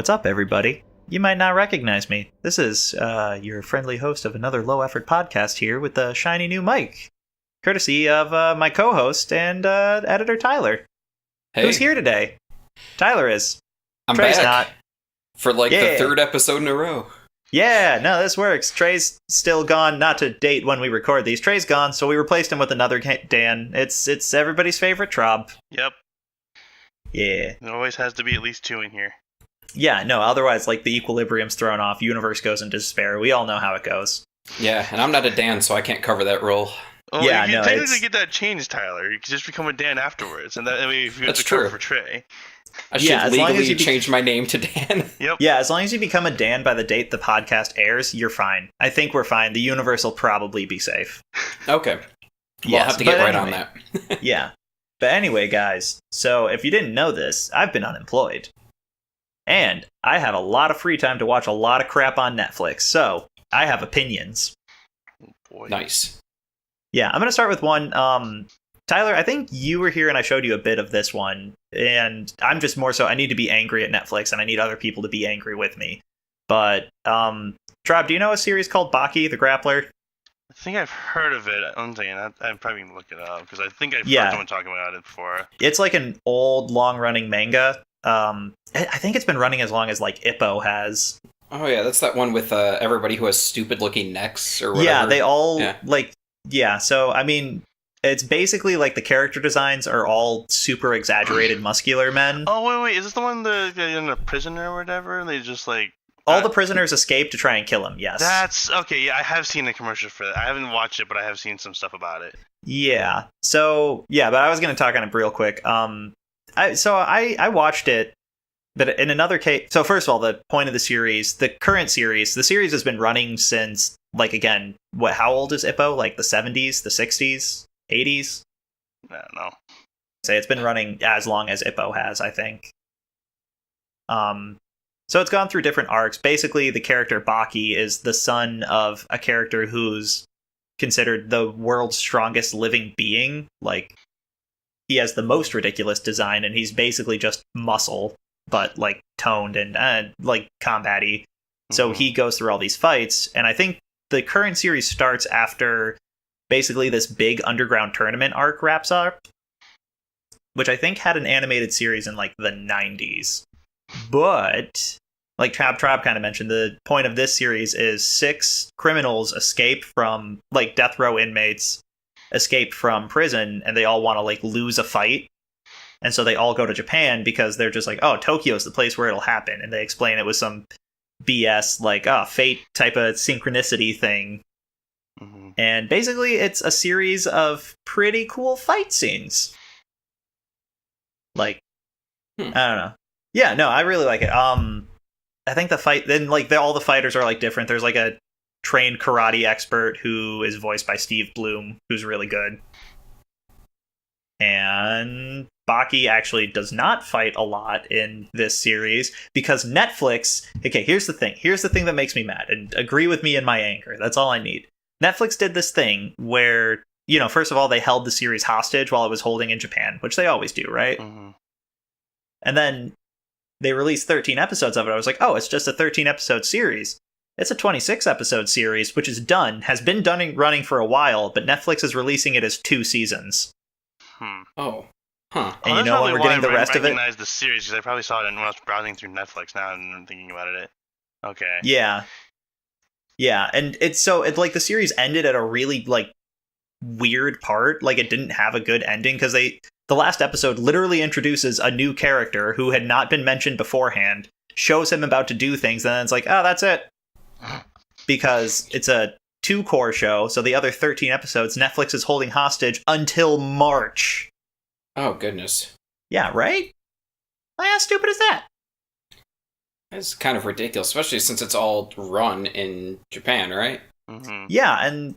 What's up, everybody? You might not recognize me. This is your friendly host of another low-effort podcast here with a shiny new mic, courtesy of my co-host and editor, Tyler. Hey. Who's here today? Tyler is. I'm Trey's back not. for the third episode in a row. Yeah, no, this works. Trey's still gone, not to date when we record these. Trey's gone, so we replaced him with another Dan. It's everybody's favorite Traub. Yep. Yeah. There always has to be at least two in here. Yeah, no, otherwise, the equilibrium's thrown off, universe goes into despair. We all know how it goes. Yeah, and I'm not a Dan, so I can't cover that role. Oh, yeah, you can no, technically get that changed, Tyler. You can just become a Dan afterwards, and that I mean, if you have That's to cover true. for Trey. I should as long as legally you change my name to Dan. Yep. Yeah, as long as you become a Dan by the date the podcast airs, you're fine. I think we're fine. The universe will probably be safe. Okay. Well, Yes, I'll have to get but right on anyway. that. Yeah. But anyway, guys, so if you didn't know this, I've been unemployed. And I have a lot of free time to watch a lot of crap on Netflix, so I have opinions. Boy. Nice. Yeah, I'm going to start with one. Tyler, I think you were here and I showed you a bit of this one, and I'm just more so, I need to be angry at Netflix, and I need other people to be angry with me. But, Traub, do you know a series called Baki, the Grappler? I think I've heard of it. I'm saying I'm probably gonna look it up because I think I've Yeah. heard someone talking about it before. It's like an old, long-running manga. I think it's been running as long as, Ippo has. Oh, yeah, that's that one with everybody who has stupid-looking necks or whatever. Yeah, they all, Yeah. so, I mean, it's basically, the character designs are all super exaggerated muscular men. Oh wait, is this the one they're in a prison or whatever? And they just All the prisoners escape to try and kill him, yes. That's okay. Yeah, I have seen a commercial for that. I haven't watched it, but I have seen some stuff about it. Yeah. So, yeah, but I was going to talk on it real quick. I watched it, but in another case... So, first of all, the point of the series, the current series, the series has been running since, again, how old is Ippo? The 70s, the 60s, 80s? I don't know. Say it's been running as long as Ippo has, I think. So it's gone through different arcs. Basically, the character Baki is the son of a character who's considered the world's strongest living being. He has the most ridiculous design, and he's basically just muscle, but, toned and, combat-y. So he goes through all these fights, and I think the current series starts after basically this big underground tournament arc wraps up, which I think had an animated series in, the 90s. But, Traub kind of mentioned, the point of this series is 6 criminals escape from, death row inmates, escape from prison, and they all want to, lose a fight. And so they all go to Japan because they're just oh, Tokyo's the place where it'll happen. And they explain it was some BS, fate type of synchronicity thing. Mm-hmm. And basically, it's a series of pretty cool fight scenes. I don't know. Yeah, no, I really like it. I think the fight, then, all the fighters are, different. There's, a trained karate expert who is voiced by Steve Bloom, who's really good. And Baki actually does not fight a lot in this series because Netflix... Okay, here's the thing. Here's the thing that makes me mad, and agree with me in my anger. That's all I need. Netflix did this thing where, first of all, they held the series hostage while it was holding in Japan, which they always do, right? Mm-hmm. And then they released 13 episodes of it. I was oh, it's just a 13-episode series. It's a 26-episode series, which is done, has been running for a while, but Netflix is releasing it as 2 seasons. Oh. Huh. And you know when we're getting the rest of it? I recognize the series because I probably saw it when I was browsing through Netflix now and I'm thinking about it. Okay. Yeah. Yeah, and it's the series ended at a really, weird part. It didn't have a good ending because the last episode literally introduces a new character who had not been mentioned beforehand, shows him about to do things, and then it's oh, that's it. Because it's a 2-core show, so the other 13 episodes Netflix is holding hostage until March. Oh, goodness. Yeah, right? How stupid is that? That's kind of ridiculous, especially since it's all run in Japan, right? Mm-hmm. Yeah, and,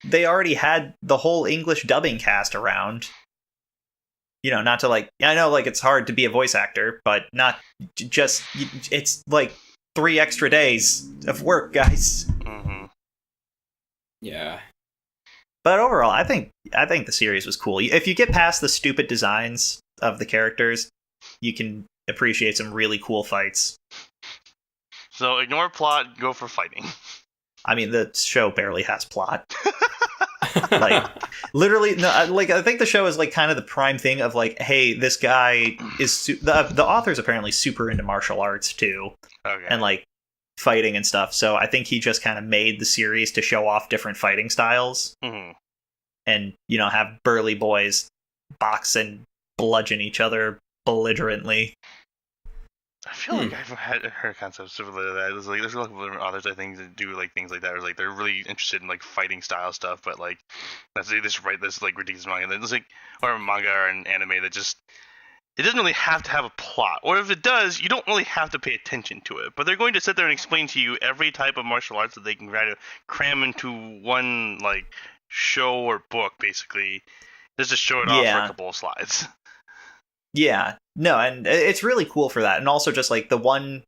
they already had the whole English dubbing cast around. Not to, I know, it's hard to be a voice actor, but not just... It's, 3 extra days of work, guys. Mm-hmm. Yeah. But overall, I think the series was cool. If you get past the stupid designs of the characters, you can appreciate some really cool fights. So ignore plot, go for fighting. I mean, the show barely has plot. Like, literally, no. Like, I think the show is like kind of the prime thing of like, hey, this guy is the author's apparently super into martial arts too, and like fighting and stuff. So I think he just kind of made the series to show off different fighting styles, and have burly boys box and bludgeon each other belligerently. I feel like I've heard concepts similar to that. There's a lot of different authors I think that do like things like that. Or like they're really interested in like fighting style stuff, but like they just write this like ridiculous manga. It's like or a manga or an anime that just it doesn't really have to have a plot. Or if it does, you don't really have to pay attention to it. But they're going to sit there and explain to you every type of martial arts that they can try to cram into one like show or book, basically. Just to show it off for a couple of slides. Yeah, no, and it's really cool for that. And also just like the one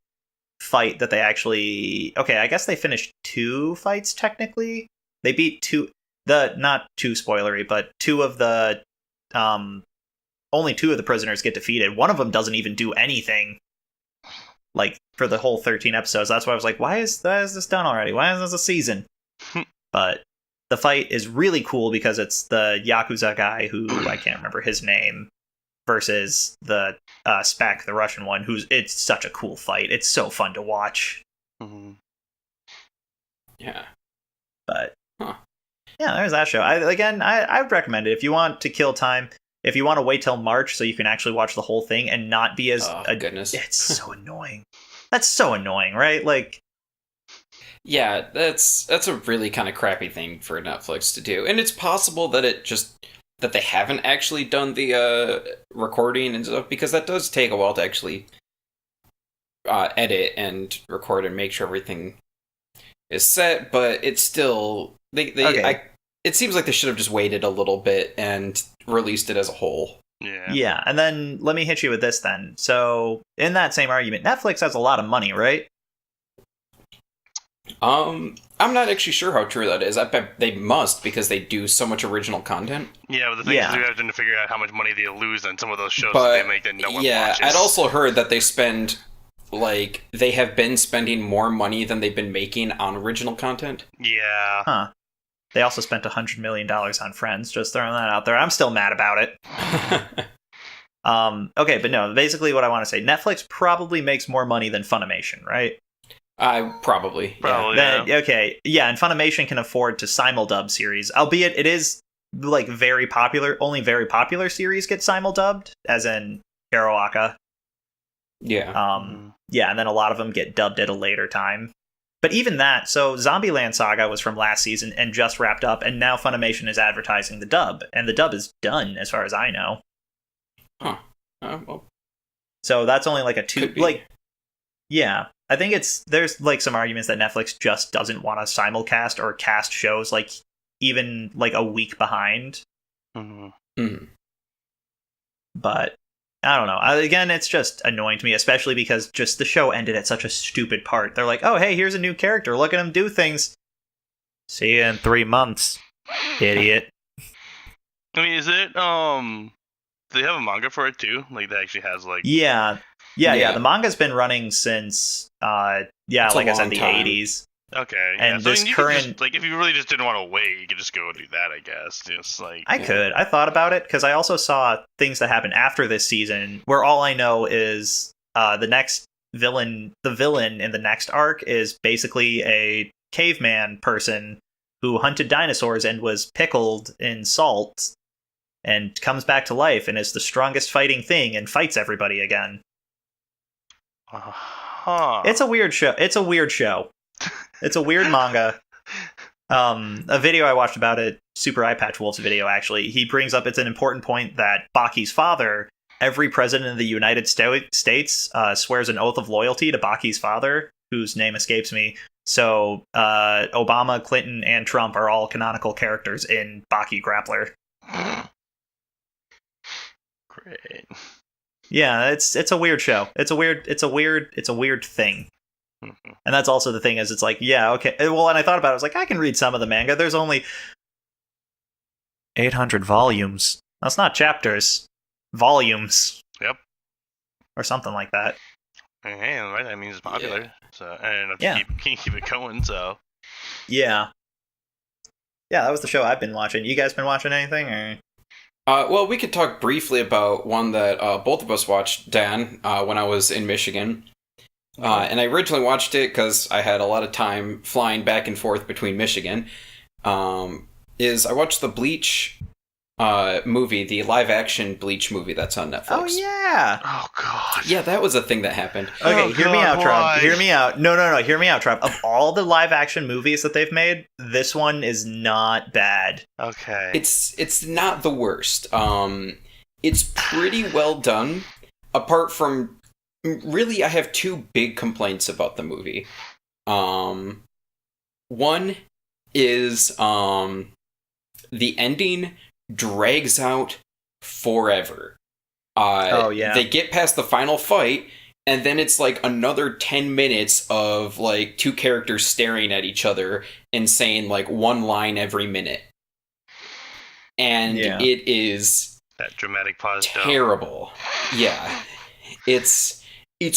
fight that they actually... Okay, I guess they finished 2 fights technically. They beat 2... Not too spoilery, but 2 of the... only 2 of the prisoners get defeated. One of them doesn't even do anything. Like, for the whole 13 episodes. That's why I was like, why is this done already? Why is this a season? But the fight is really cool because it's the Yakuza guy who... I can't remember his name... versus the Spec, the Russian one, it's such a cool fight. It's so fun to watch. Yeah. But, yeah, there's that show. I would recommend it. If you want to kill time, if you want to wait till March so you can actually watch the whole thing and not be as... goodness. It's so annoying. That's so annoying, right? Like... Yeah, that's a really kind of crappy thing for Netflix to do. And it's possible that that they haven't actually done the recording and stuff, because that does take a while to actually edit and record and make sure everything is set, but it's still... it seems like they should have just waited a little bit and released it as a whole. Yeah, and then let me hit you with this then. So, in that same argument, Netflix has a lot of money, right? I'm not actually sure how true that is. I bet they must, because they do so much original content. Yeah, but the thing is we have to figure out how much money they lose on some of those shows that they make that no one watches. I'd also heard that they have been spending more money than they've been making on original content. Yeah. Huh. They also spent $100 million on Friends, just throwing that out there. I'm still mad about it. Okay, but no, basically what I want to say, Netflix probably makes more money than Funimation, right? Probably. Yeah. Okay, yeah, and Funimation can afford to simuldub series, albeit it is like very popular. Only very popular series get simuldubbed, as in Hiroaka. Yeah. Yeah, and then a lot of them get dubbed at a later time. But even that, so Zombieland Saga was from last season and just wrapped up, and now Funimation is advertising the dub, and the dub is done, as far as I know. Huh. Well. So that's only like a 2... Like, yeah. I think there's like some arguments that Netflix just doesn't want to simulcast or cast shows like even like a week behind. But I don't know. Again, it's just annoying to me, especially because just the show ended at such a stupid part. They're like, oh, hey, here's a new character. Look at him do things. See you in 3 months, idiot. I mean, is it, do they have a manga for it too? Like, that actually has, like... Yeah. The manga's been running since, like I said, the 80s. Okay, and so this current... Just, like, if you really just didn't want to wait, you could just go do that, I guess. Just, like... I thought about it, because I also saw things that happened after this season, where all I know is the villain in the next arc is basically a caveman person who hunted dinosaurs and was pickled in salt, and comes back to life and is the strongest fighting thing and fights everybody again. It's a weird show. It's a weird manga. A video I watched about it, Super Eye Patch Wolf's video, actually, he brings up it's an important point that Baki's father, every president of the United States swears an oath of loyalty to Baki's father, whose name escapes me. So Obama, Clinton, and Trump are all canonical characters in Baki Grappler. Great. Yeah, it's a weird show. It's a weird thing. And that's also the thing is it's like, yeah, okay. Well, and I thought about it, I was like, I can read some of the manga. There's only 800 volumes. That's not chapters. Volumes. Yep. Or something like that. Hey, right? That means it's popular. Yeah. So and Yeah. keep it going. So Yeah. Yeah, that was the show I've been watching. You guys been watching anything? Or? Well, we could talk briefly about one that both of us watched, Dan, when I was in Michigan. And I originally watched it because I had a lot of time flying back and forth between Michigan. I watched the Bleach movie, the live-action Bleach movie that's on Netflix. Oh, yeah! oh god. Yeah, that was a thing that happened. Okay, hear me God, out, Traub. why? Hear me out. No, hear me out, Traub. Of all the live-action movies that they've made, this one is not bad. Okay. It's not the worst. It's pretty well done. Apart from, really, I have two big complaints about the movie. One is the ending drags out forever. They get past the final fight, and then it's like another 10 minutes of like two characters staring at each other and saying like one line every minute. And it is that dramatic pause. terrible. Yeah. It's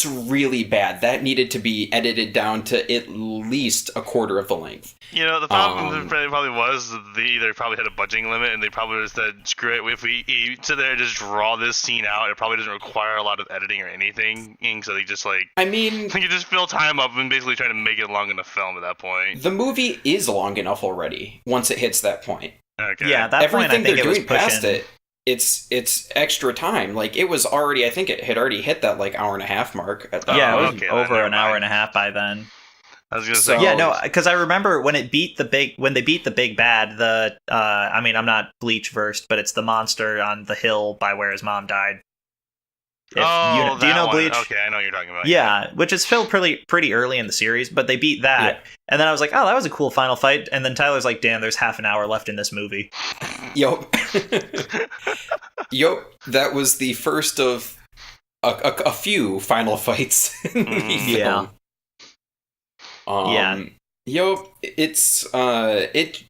really bad. That needed to be edited down to at least a quarter of the length. You know, the problem probably was they either probably had a budgeting limit and they probably just said, screw it, if we sit there and just draw this scene out, it probably doesn't require a lot of editing or anything. So they just you just fill time up and basically try to make it long enough film at that point. The movie is long enough already once it hits that point. Okay. Yeah, at that Everything point, I think they're it was doing past pushing. it, it's extra time. Like it was already, I think it had already hit that like hour and a half mark at that. Yeah, it was okay, over never an hour mind. and a half by then. I was gonna So- say. Yeah, no, because I remember when they beat the big bad. I'm not Bleach versed, but it's the monster on the hill by where his mom died. Do you know one. Bleach? Okay, I know what you're talking about. Yeah, which is still pretty early in the series, but they beat that, and then I was like, oh, that was a cool final fight. And then Tyler's like, damn, there's half an hour left in this movie. Yup. That was the first of a few final fights in the film.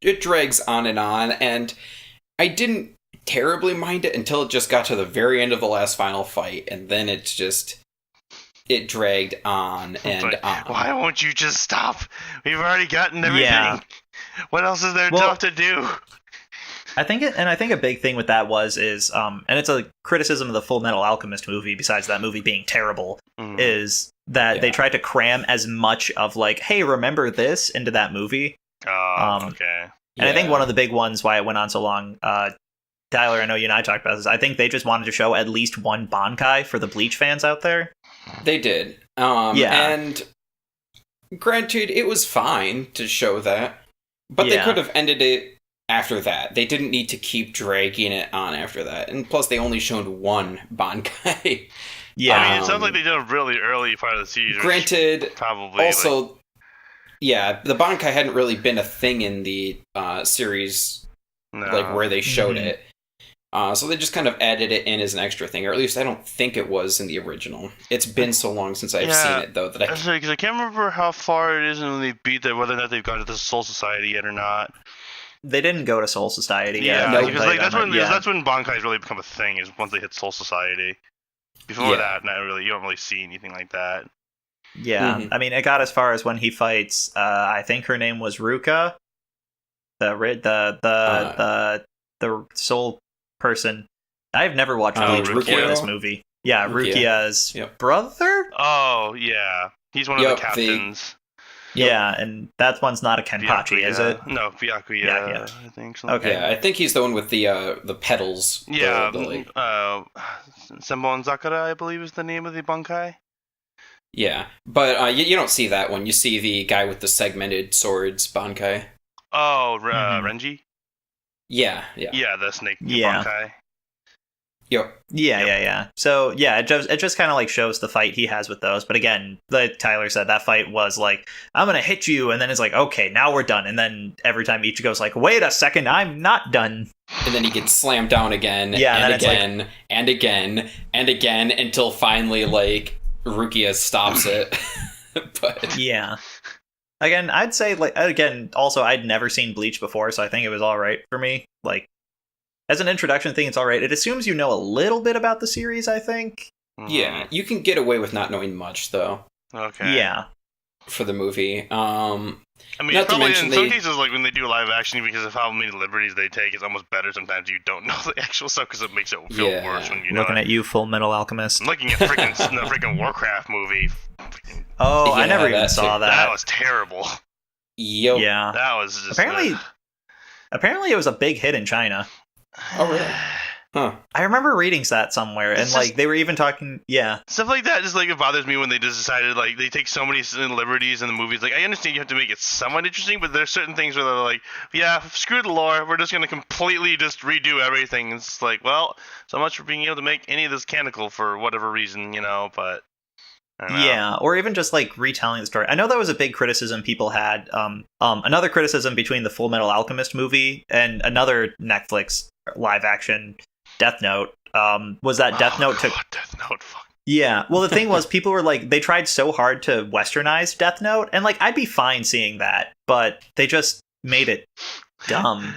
It drags on, and I didn't terribly mind it until it just got to the very end of the last final fight, and then it dragged on and on. Why won't you just stop? We've already gotten everything. Yeah. What else is there left to do? I think a big thing with that is and it's a criticism of the Full Metal Alchemist movie, besides that movie being terrible, is that they tried to cram as much of like, hey, remember this into that movie. Okay. And I think one of the big ones why it went on so long, Tyler, I know you and I talked about this, I think they just wanted to show at least one Bankai for the Bleach fans out there. They did. And granted, it was fine to show that, but they could have ended it after that. They didn't need to keep dragging it on after that. And plus, they only showed one Bankai. Yeah. I mean, it sounds like they did a really early part of the series. Granted, probably also, the Bankai hadn't really been a thing in the series, where they showed it. So they just kind of added it in as an extra thing, or at least I don't think it was in the original. It's been so long since I've seen it, though, that because I can't remember how far it is when they beat that, whether or not they've gone to the Soul Society yet or not. They didn't go to Soul Society yet. Yeah, because that's when Bankai's really become a thing, is once they hit Soul Society. Before that, you don't really see anything like that. Yeah, I mean, it got as far as when he fights. I think her name was Ruka, the soul person. I've never watched Bleach before this movie. Yeah, Rukia's brother. Oh yeah, he's one of the captains. Yeah, and that one's not a Kenpachi, is it? No, Byakuya, I think. Okay. Yeah, I think he's the one with the petals. Yeah, Senbon Zakura, I believe, is the name of the Bankai. Yeah, but you don't see that one. You see the guy with the segmented swords, Bankai. Oh, Renji? Yeah. Yeah, the snake Bankai. Yep. Yeah. So it just kind of like shows the fight he has with those. But again, like Tyler said, that fight was like, I'm gonna hit you, and then it's like, okay, now we're done. And then every time Ichigo's like, wait a second, I'm not done. And then he gets slammed down again, and again, until finally like Rukia stops it. But yeah. Again, I'd say also I'd never seen Bleach before, so I think it was all right for me. Like, as an introduction thing, it's all right. It assumes you know a little bit about the series, I think. Yeah, you can get away with not knowing much, though. Okay. Yeah. For the movie. I mean, Not to probably mention in some cases, like when they do live action, because of how many liberties they take, it's almost better sometimes you don't know the actual stuff because it makes it feel worse when you know. Looking at you, Full Metal Alchemist. I'm looking at the freaking Warcraft movie. Oh, I Yeah, never even that saw too. that. That was terrible. Yo. Yeah. That was just Apparently it was a big hit in China. Oh, really? Huh. I remember reading that somewhere, and It's like just- they were even talking. Yeah. Stuff like that just like it bothers me when they just decided like they take so many liberties in the movies. Like I understand you have to make it somewhat interesting, but there's certain things where they're like, yeah, screw the lore, we're just gonna completely just redo everything. It's like, well, so much for being able to make any of this canonical for whatever reason, but I don't know. Yeah, or even just like retelling the story. I know that was a big criticism people had. Another criticism between the Full Metal Alchemist movie and another Netflix live action Death Note was that Death Note took. Death Note, fuck. Yeah, well, the thing was, people were like, they tried so hard to westernize Death Note, and like, I'd be fine seeing that, but they just made it dumb.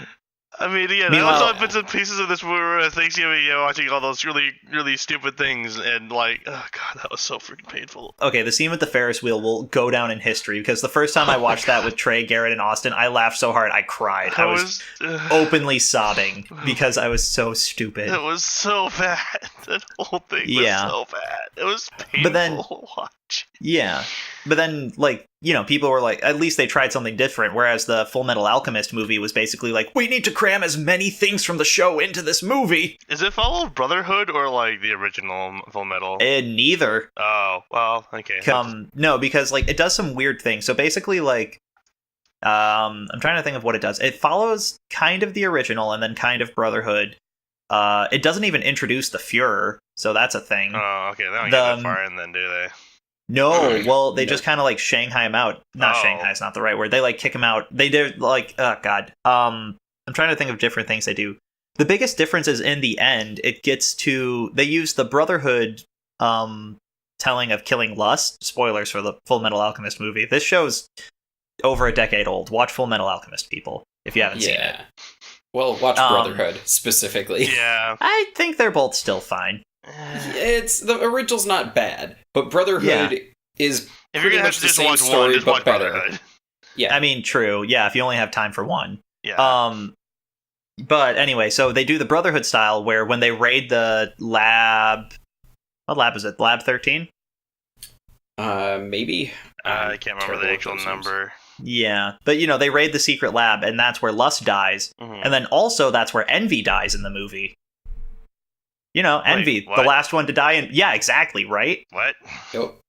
I mean, yeah, Meanwhile- that was all bits and pieces of this where we were at Thanksgiving, watching all those really, really stupid things, and like, oh god, that was so freaking painful. Okay, the scene with the Ferris wheel will go down in history, because the first time I watched that with Trey, Garrett, and Austin, I laughed so hard I cried. I was openly sobbing because I was so stupid. It was so bad. That whole thing was so bad. It was painful But then- to watch. Yeah, but then, like, people were like, at least they tried something different, whereas the Full Metal Alchemist movie was basically like, we need to cram as many things from the show into this movie. Is it follow Brotherhood or like the original Full Metal? And neither. Oh, well, okay. No, because, like, it does some weird things. So basically, like, I'm trying to think of what it does. It follows kind of the original and then kind of Brotherhood. It doesn't even introduce the Fuhrer, so that's a thing. Oh, okay. They don't get that far in then, do they? No, well, they just kind of like Shanghai him out. Not Shanghai is not the right word. They like kick him out. They did like, oh god. I'm trying to think of different things they do. The biggest difference is in the end, it gets to they use the Brotherhood telling of killing lust. Spoilers for the Full Metal Alchemist movie. This show's over a decade old. Watch Full Metal Alchemist, people, if you haven't seen it. Well, watch Brotherhood specifically. Yeah. I think they're both still fine. It's the original's not bad, but Brotherhood is if you're pretty gonna have much to the just same watch story, one, just but watch better. Brotherhood. Yeah, I mean, true. Yeah, if you only have time for one. Yeah. But anyway, so they do the Brotherhood style where when they raid the lab, what lab is it? Lab 13? Maybe. I can't remember the actual number. Yeah, but they raid the secret lab, and that's where Lust dies, and then also that's where Envy dies in the movie. Envy, what? the last one to die, and yeah, exactly, right? What? Yep.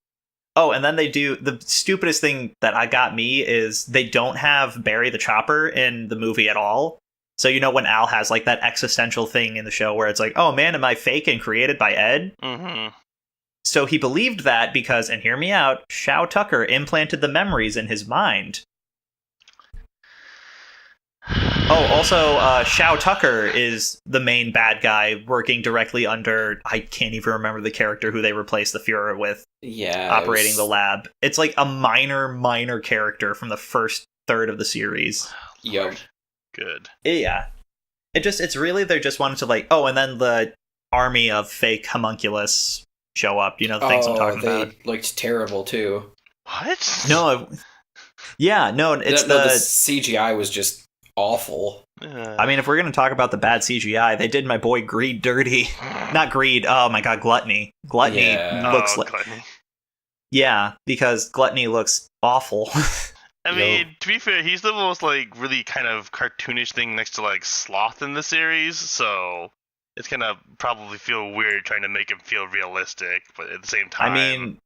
Oh, and then they do the stupidest thing that I got me is they don't have Barry the Chopper in the movie at all. So when Al has like that existential thing in the show where it's like, oh man, am I fake and created by Ed? Mm-hmm. So he believed that because, and hear me out, Shao Tucker implanted the memories in his mind. Oh, also, Shao Tucker is the main bad guy working directly under, I can't even remember the character who they replaced the Fuhrer with. Yeah. Operating the lab. It's like a minor character from the first third of the series. Yep. Good. Yeah. It's really, they just wanted to like, oh, and then the army of fake homunculus show up, the things I'm talking about. They looked terrible too. What? No. Yeah, no, it's the CGI was just awful. I mean, if we're going to talk about the bad CGI, they did my boy Greed dirty. Not Greed, oh my god, Gluttony. Gluttony looks like... Gluttony. Yeah, because Gluttony looks awful. I mean, to be fair, he's the most, like, really kind of cartoonish thing next to, like, Sloth in the series, so it's gonna probably feel weird trying to make him feel realistic, but at the same time... I mean,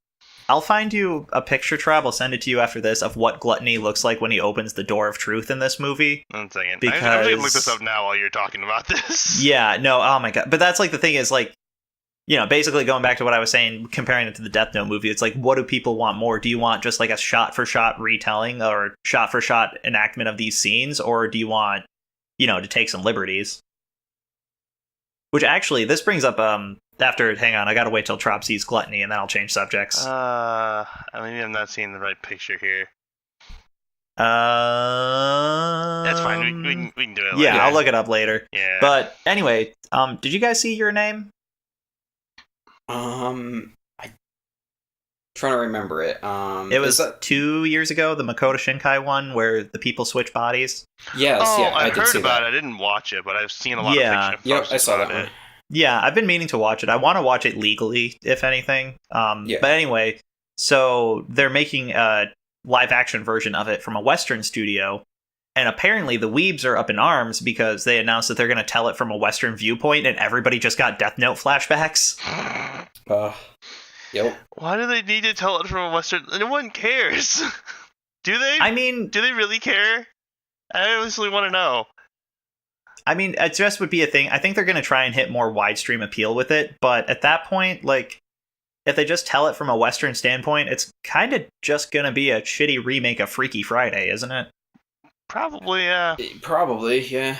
I'll find you a picture, Traub, I'll send it to you after this, of what Gluttony looks like when he opens the door of truth in this movie. I'm thinking. Because... I'm going to look this up now while you're talking about this. Yeah, no, oh my god. But that's, like, the thing is, like, basically going back to what I was saying, comparing it to the Death Note movie, it's like, what do people want more? Do you want just, like, a shot-for-shot retelling or shot-for-shot enactment of these scenes? Or do you want, to take some liberties? Which, actually, this brings up, hang on, I gotta wait till Traub sees Gluttony, and then I'll change subjects. Maybe I'm not seeing the right picture here. That's fine, we can do it later. Yeah, I'll look it up later. Yeah. But, anyway, did you guys see Your Name? I'm trying to remember it. It was 2 years ago, the Makoto Shinkai one, where the people switch bodies. Yes, yeah, I I've did heard see about that. it. I didn't watch it, but I've seen a lot Yeah. of fiction. Yep, I saw that about one. it. Yeah, I've been meaning to watch it. I want to watch it legally, if anything. Yeah. But anyway, so they're making a live-action version of it from a Western studio, and apparently the weebs are up in arms because they announced that they're going to tell it from a Western viewpoint, and everybody just got Death Note flashbacks. Yep. Why do they need to tell it from a Western? No one cares. Do they? I mean, do they really care? I honestly want to know. it just would be a thing. I think they're going to try and hit more wide-stream appeal with it, but at that point, like, if they just tell it from a Western standpoint, it's kind of just going to be a shitty remake of Freaky Friday, isn't it? Probably, yeah. Probably, yeah.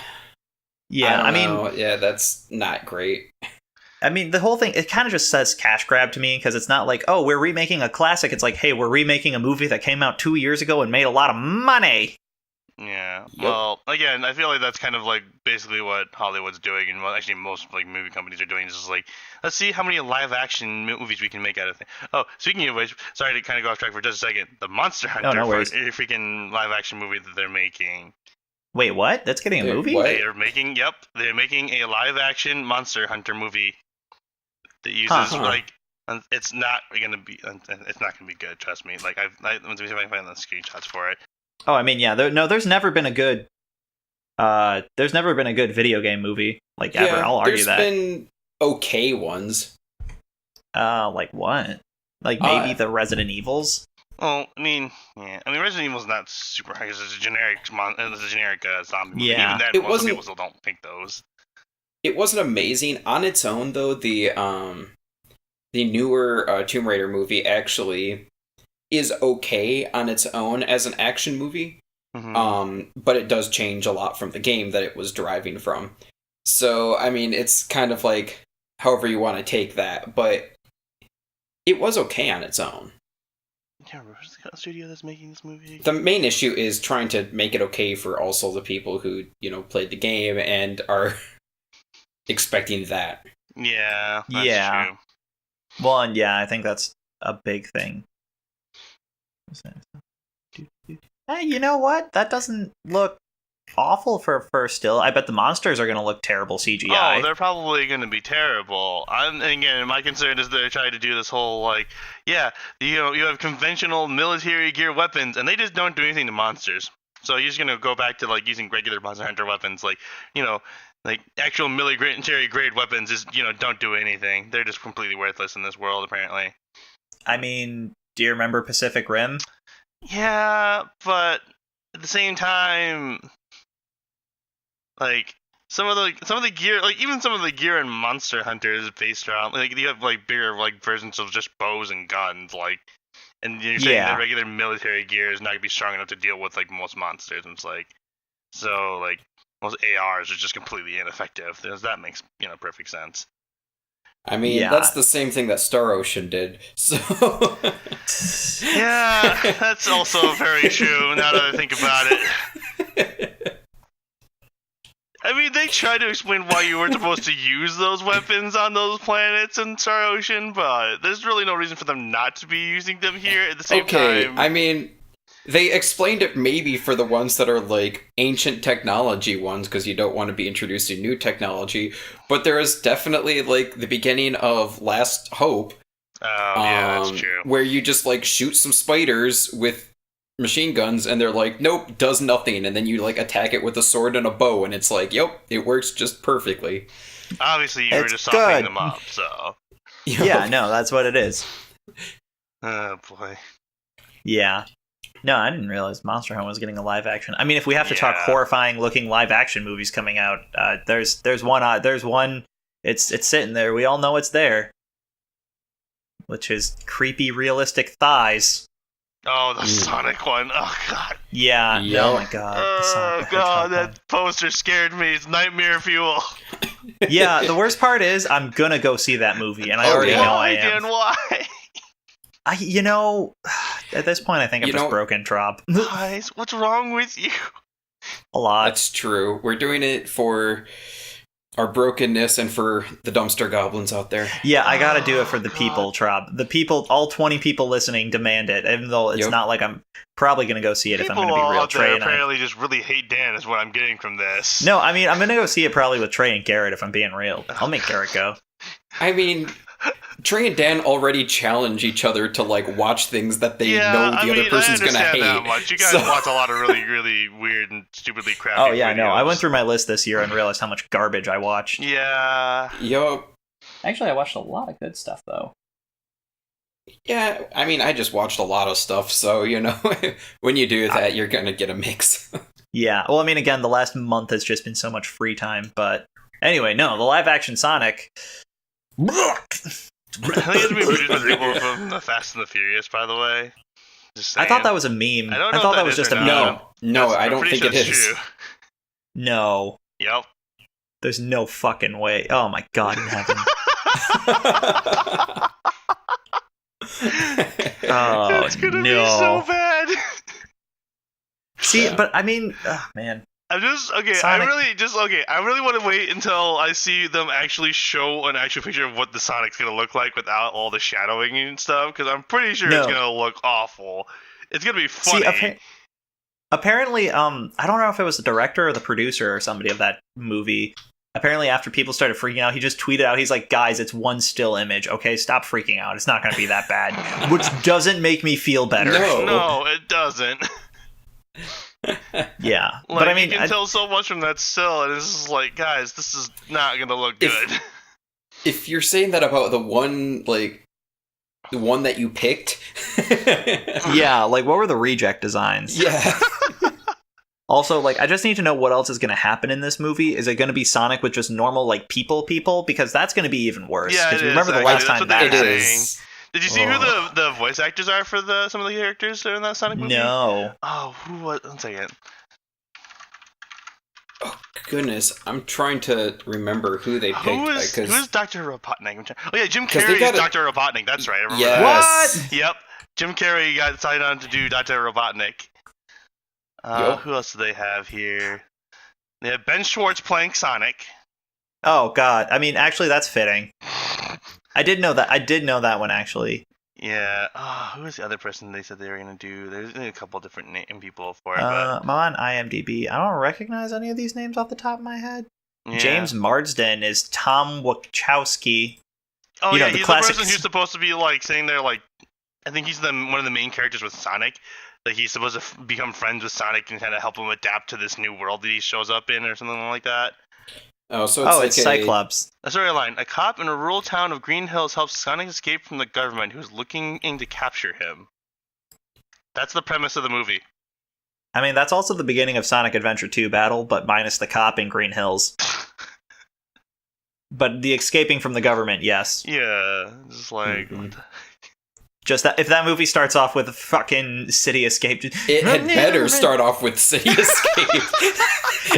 Yeah, I mean, yeah, that's not great. The whole thing, it kind of just says cash grab to me, because it's not like, oh, we're remaking a classic. It's like, hey, we're remaking a movie that came out 2 years ago and made a lot of money. Yeah. Yep. Well, again, I feel like that's kind of like basically what Hollywood's doing, and what actually most like movie companies are doing is just like, let's see how many live action movies we can make out of things. Oh, speaking of which, sorry to kind of go off track for just a second. The Monster Hunter, no worries. freaking live action movie that they're making. Wait, what? That's getting a Wait, movie? what? They're making a live action Monster Hunter movie that uses like. It's not gonna be good. Trust me. Like let me see if I can find the screenshots for it. Oh, yeah. There's never been a good. There's never been a good video game movie like ever. I'll argue that. There's been okay ones. Like what? Like maybe the Resident Evils. Well, Resident Evil's not super high because it's a generic zombie movie. Yeah. Even then, It most wasn't- people still don't think those. It wasn't amazing on its own, though. The newer Tomb Raider movie actually is okay on its own as an action movie. Mm-hmm. But it does change a lot from the game that it was deriving from. So, it's kind of like however you want to take that, but it was okay on its own. Yeah, where's the studio that's making this movie? The main issue is trying to make it okay for also the people who, played the game and are expecting that. Yeah, that's Yeah. true. Well, and yeah, I think that's a big thing. Hey, you know what? That doesn't look awful for first still. I bet the monsters are going to look terrible CGI. Oh, they're probably going to be terrible. And again, my concern is they're trying to do this whole, like, yeah, you have conventional military gear weapons, and they just don't do anything to monsters. So you're just going to go back to, like, using regular Monster Hunter weapons, like, like actual military grade weapons just, don't do anything. They're just completely worthless in this world, apparently. Do you remember Pacific Rim? Yeah, but at the same time, like some of the gear, like even some of the gear in Monster Hunter is based around like you have like bigger like versions of just bows and guns, like, and you're saying that regular military gear is not gonna be strong enough to deal with like most monsters, and it's like, so like most ARs are just completely ineffective. That makes perfect sense. That's the same thing that Star Ocean did, so... Yeah, that's also very true, now that I think about it. They tried to explain why you weren't supposed to use those weapons on those planets in Star Ocean, but there's really no reason for them not to be using them here at the same time. They explained it maybe for the ones that are, like, ancient technology ones, because you don't want to be introducing new technology, but there is definitely, like, the beginning of Last Hope. Yeah, that's true. Where you just, like, shoot some spiders with machine guns, and they're like, nope, does nothing, and then you, like, attack it with a sword and a bow, and it's like, yep, it works just perfectly. Obviously, you were just softening them up, so... Yeah, no, that's what it is. Oh, boy. Yeah. No, I didn't realize Monster Hunter was getting a live action. If we have to talk horrifying looking live action movies coming out, there's one. It's sitting there. We all know it's there, which is creepy, realistic thighs. Oh, the Sonic one. Oh god. Yeah. Yep. Oh my god. Oh god, that poster scared me. It's nightmare fuel. Yeah. The worst part is I'm gonna go see that movie, and I already know I am. Dan, why? At this point, I think I'm just broken, Traub. Guys, what's wrong with you? A lot. That's true. We're doing it for our brokenness and for the dumpster goblins out there. Yeah, I gotta do it for the people, Traub. The people, all 20 people listening demand it, even though it's not like I'm probably gonna go see it if I'm gonna be real. Trey and apparently just really hate Dan is what I'm getting from this. No, I mean, I'm gonna go see it probably with Trey and Garrett if I'm being real. I'll make Garrett go. I mean, Trey and Dan already challenge each other to like watch things that they know the other person's gonna hate. That much. You guys watch a lot of really, really weird and stupidly crappy Oh yeah, videos. no. I went through my list this year and realized how much garbage I watched. Yeah. Yup. Actually, I watched a lot of good stuff though. Yeah, I mean, I just watched a lot of stuff, so you know, when you do that, you're gonna get a mix. Yeah. Well, I mean, again, the last month has just been so much free time, but anyway, no, the live action Sonic. I think it's being produced by people from the Fast and the Furious, by the way. Just saying. I thought that was a meme. I don't know thought if that was just a meme. No, I I'm don't pretty think sure it it's is. true. No. Yep. There's no fucking way. Oh my god in heaven. Oh, it's gonna be so bad. See, but I mean, man. I'm just okay. Sonic. I really want to wait until I see them actually show an actual picture of what the Sonic's gonna look like without all the shadowing and stuff. Because I'm pretty sure it's gonna look awful. It's gonna be funny. See, apparently, I don't know if it was the director or the producer or somebody of that movie. Apparently, after people started freaking out, he just tweeted out, he's like, guys, it's one still image, okay? Stop freaking out. It's not going to be that bad. Which doesn't make me feel better. No, it doesn't. Yeah. Like, but I mean, you can tell so much from that still, and it's just like, guys, this is not going to look good. If you're saying that about the one that you picked. Yeah, like, what were the reject designs? Yeah. Also, like, I just need to know what else is going to happen in this movie. Is it going to be Sonic with just normal, like, people? Because that's going to be even worse. Yeah, because remember the last time that it is. Did you see who the voice actors are for some of the characters that are in that Sonic movie? No. Oh, who was? 1 second. Oh, goodness. I'm trying to remember who they picked. Who is Dr. Robotnik? Oh, yeah, Jim Carrey is Dr. Robotnik. That's right. I remember yes. that. What? Yep. Jim Carrey got signed on to do Dr. Robotnik. Who else do they have here? They have Ben Schwartz playing Sonic. Oh, God. I mean, actually, that's fitting. I did know that. I did know that one, actually. Yeah. Who is the other person they said they were going to do? There's a couple different people for it. I'm on IMDb. I don't recognize any of these names off the top of my head. Yeah. James Marsden is Tom Wachowski. Oh, yeah, he's the person who's supposed to be, like, sitting there, like, I think he's one of the main characters with Sonic. Like, he's supposed to become friends with Sonic and kind of help him adapt to this new world that he shows up in or something like that. Oh, so it's Cyclops. A storyline. A cop in a rural town of Green Hills helps Sonic escape from the government who's looking to capture him. That's the premise of the movie. I mean, that's also the beginning of Sonic Adventure 2 battle, but minus the cop in Green Hills. But the escaping from the government, yes. Yeah, just like... Mm-hmm. Just that if that movie starts off with fucking City Escape, it had better start off with City Escape.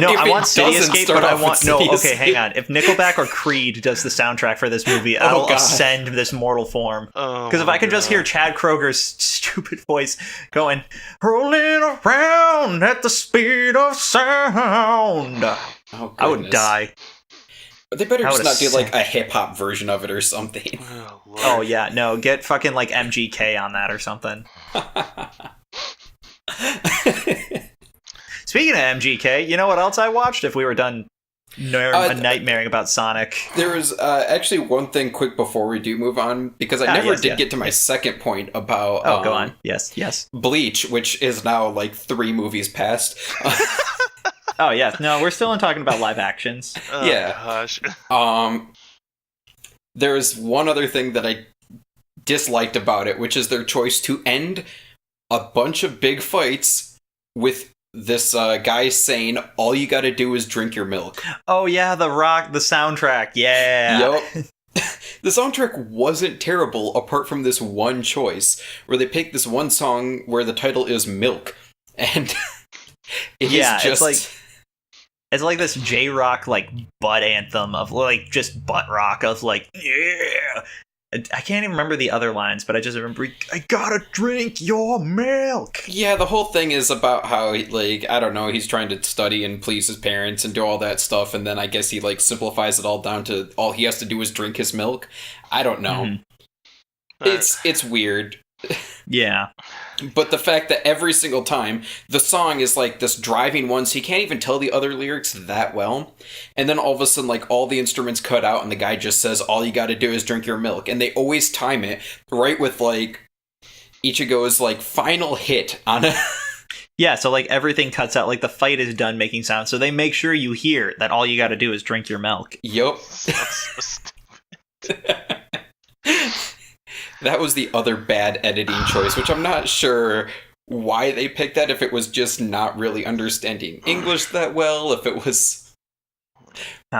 No, I want City Escape, but I want hang on. If Nickelback or Creed does the soundtrack for this movie, I'll ascend this mortal form. Because if I can just hear Chad Kroger's stupid voice going, rolling around at the speed of sound, I would die. But they better just not do like a hip hop version of it or something. Oh yeah, no, get fucking like MGK on that or something. Speaking of MGK, you know what else I watched if we were done nightmaring about Sonic? There was actually one thing quick before we do move on, because I never did get to my second point about... go on. Yes. Bleach, which is now like 3 movies past. Oh, yeah. No, we're still talking about live actions. Gosh. There's one other thing that I disliked about it, which is their choice to end a bunch of big fights with this guy saying, all you gotta do is drink your milk. Oh, yeah, the soundtrack. Yeah. Yep. The soundtrack wasn't terrible, apart from this one choice, where they picked this one song where the title is Milk. And it's like this J-rock, like, butt anthem of, like, just butt rock of, like, yeah. I can't even remember the other lines, but I just remember, I gotta drink your milk. Yeah, the whole thing is about how, like, I don't know, he's trying to study and please his parents and do all that stuff, and then I guess he, like, simplifies it all down to all he has to do is drink his milk. I don't know. It's weird. Yeah. But the fact that every single time the song is like this driving one, so he can't even tell the other lyrics that well. And then all of a sudden, like, all the instruments cut out and the guy just says, all you gotta do is drink your milk. And they always time it right with, like, Ichigo's, like, final hit on a... Yeah, so, like, everything cuts out. Like, the fight is done making sound. So they make sure you hear that all you gotta do is drink your milk. Yup. That was the other bad editing choice, which I'm not sure why they picked that, if it was just not really understanding English that well, if it was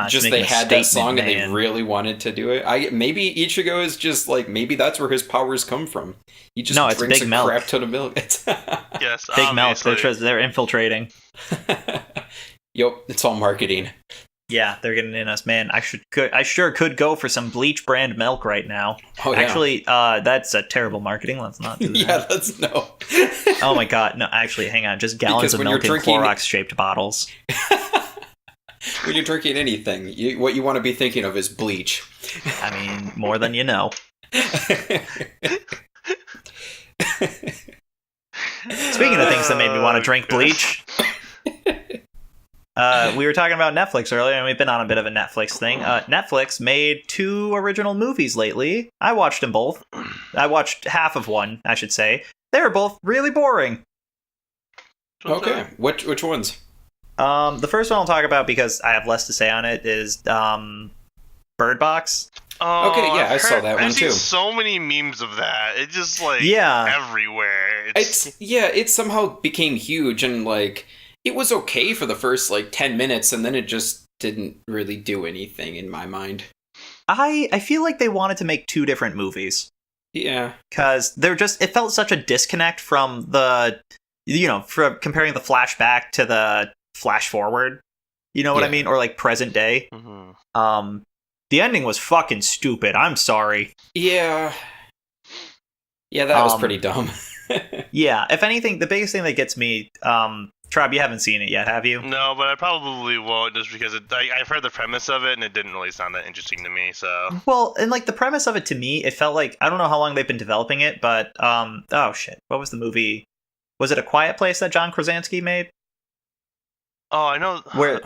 just they had that song and they really wanted to do it. Maybe Ichigo is just like, maybe that's where his powers come from. He just drinks a crap ton of milk. Yes, big milk. They're infiltrating. Yup, it's all marketing. Yeah, they're getting in us, man. I sure could go for some Bleach brand milk right now. Oh, yeah. Actually, that's a terrible marketing. Let's not do that. Yeah, let's no. Oh my god, no. Actually, hang on. Just gallons of milk in Clorox-shaped bottles. When you're drinking anything, what you want to be thinking of is bleach. I mean, more than you know. Speaking of things that made me want to drink bleach. We were talking about Netflix earlier, and we've been on a bit of a Netflix thing. Netflix made 2 original movies lately. I watched them both. I watched half of one, I should say. They were both really boring. Okay, which ones? The first one I'll talk about because I have less to say on it is Bird Box. Oh, okay, yeah, I saw that one too. I've seen so many memes of that. It just everywhere. It somehow became huge, and like it was okay for the first like 10 minutes, and then it just didn't really do anything in my mind. I feel like they wanted to make 2 different movies. Yeah, because it felt such a disconnect from the, from comparing the flashback to the flash forward. You know what I mean? Or like present day. Mm-hmm. The ending was fucking stupid. I'm sorry. Yeah, that was pretty dumb. Yeah, if anything, the biggest thing that gets me, Traub, you haven't seen it yet, have you? No, but I probably won't, just because I've heard the premise of it, and it didn't really sound that interesting to me, so... Well, and like the premise of it to me, it felt like, I don't know how long they've been developing it, but, oh shit, what was the movie? Was it A Quiet Place that John Krasinski made? Oh, I know... Where...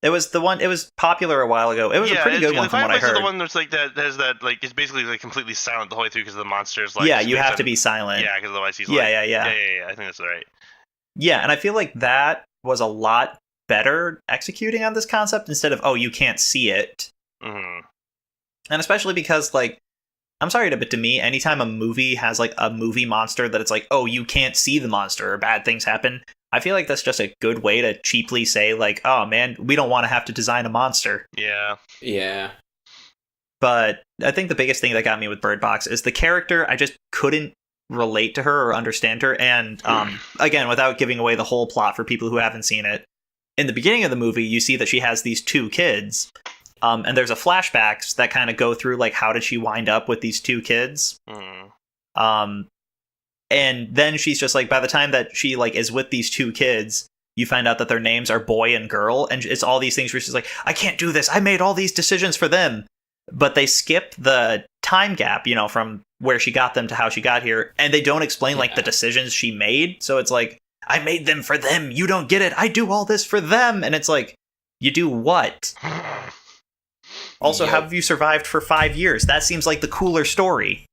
It was the one. It was popular a while ago. It was a pretty good one from what I heard. The one that's like that has that like it's basically like completely silent the whole way through because the monsters like. Yeah, you have to be silent. Yeah, because otherwise he's yeah. I think that's right. Yeah, and I feel like that was a lot better executing on this concept instead of you can't see it. Mm-hmm. And especially because like, I'm sorry, but to me, anytime a movie has like a movie monster that it's like, you can't see the monster or bad things happen. I feel like that's just a good way to cheaply say, like, oh, man, we don't want to have to design a monster. Yeah. Yeah. But I think the biggest thing that got me with Bird Box is the character. I just couldn't relate to her or understand her. And again, without giving away the whole plot for people who haven't seen it, in the beginning of the movie, you see that she has these 2 kids. And there's a flashbacks that kind of go through, like, how did she wind up with these 2 kids? Mm. And then she's just like, by the time that she like is with these 2 kids, you find out that their names are boy and girl. And it's all these things where she's like, I can't do this. I made all these decisions for them. But they skip the time gap, from where she got them to how she got here. And they don't explain like the decisions she made. So it's like, I made them for them. You don't get it. I do all this for them. And it's like, you do what? Also, how have you survived for 5 years? That seems like the cooler story.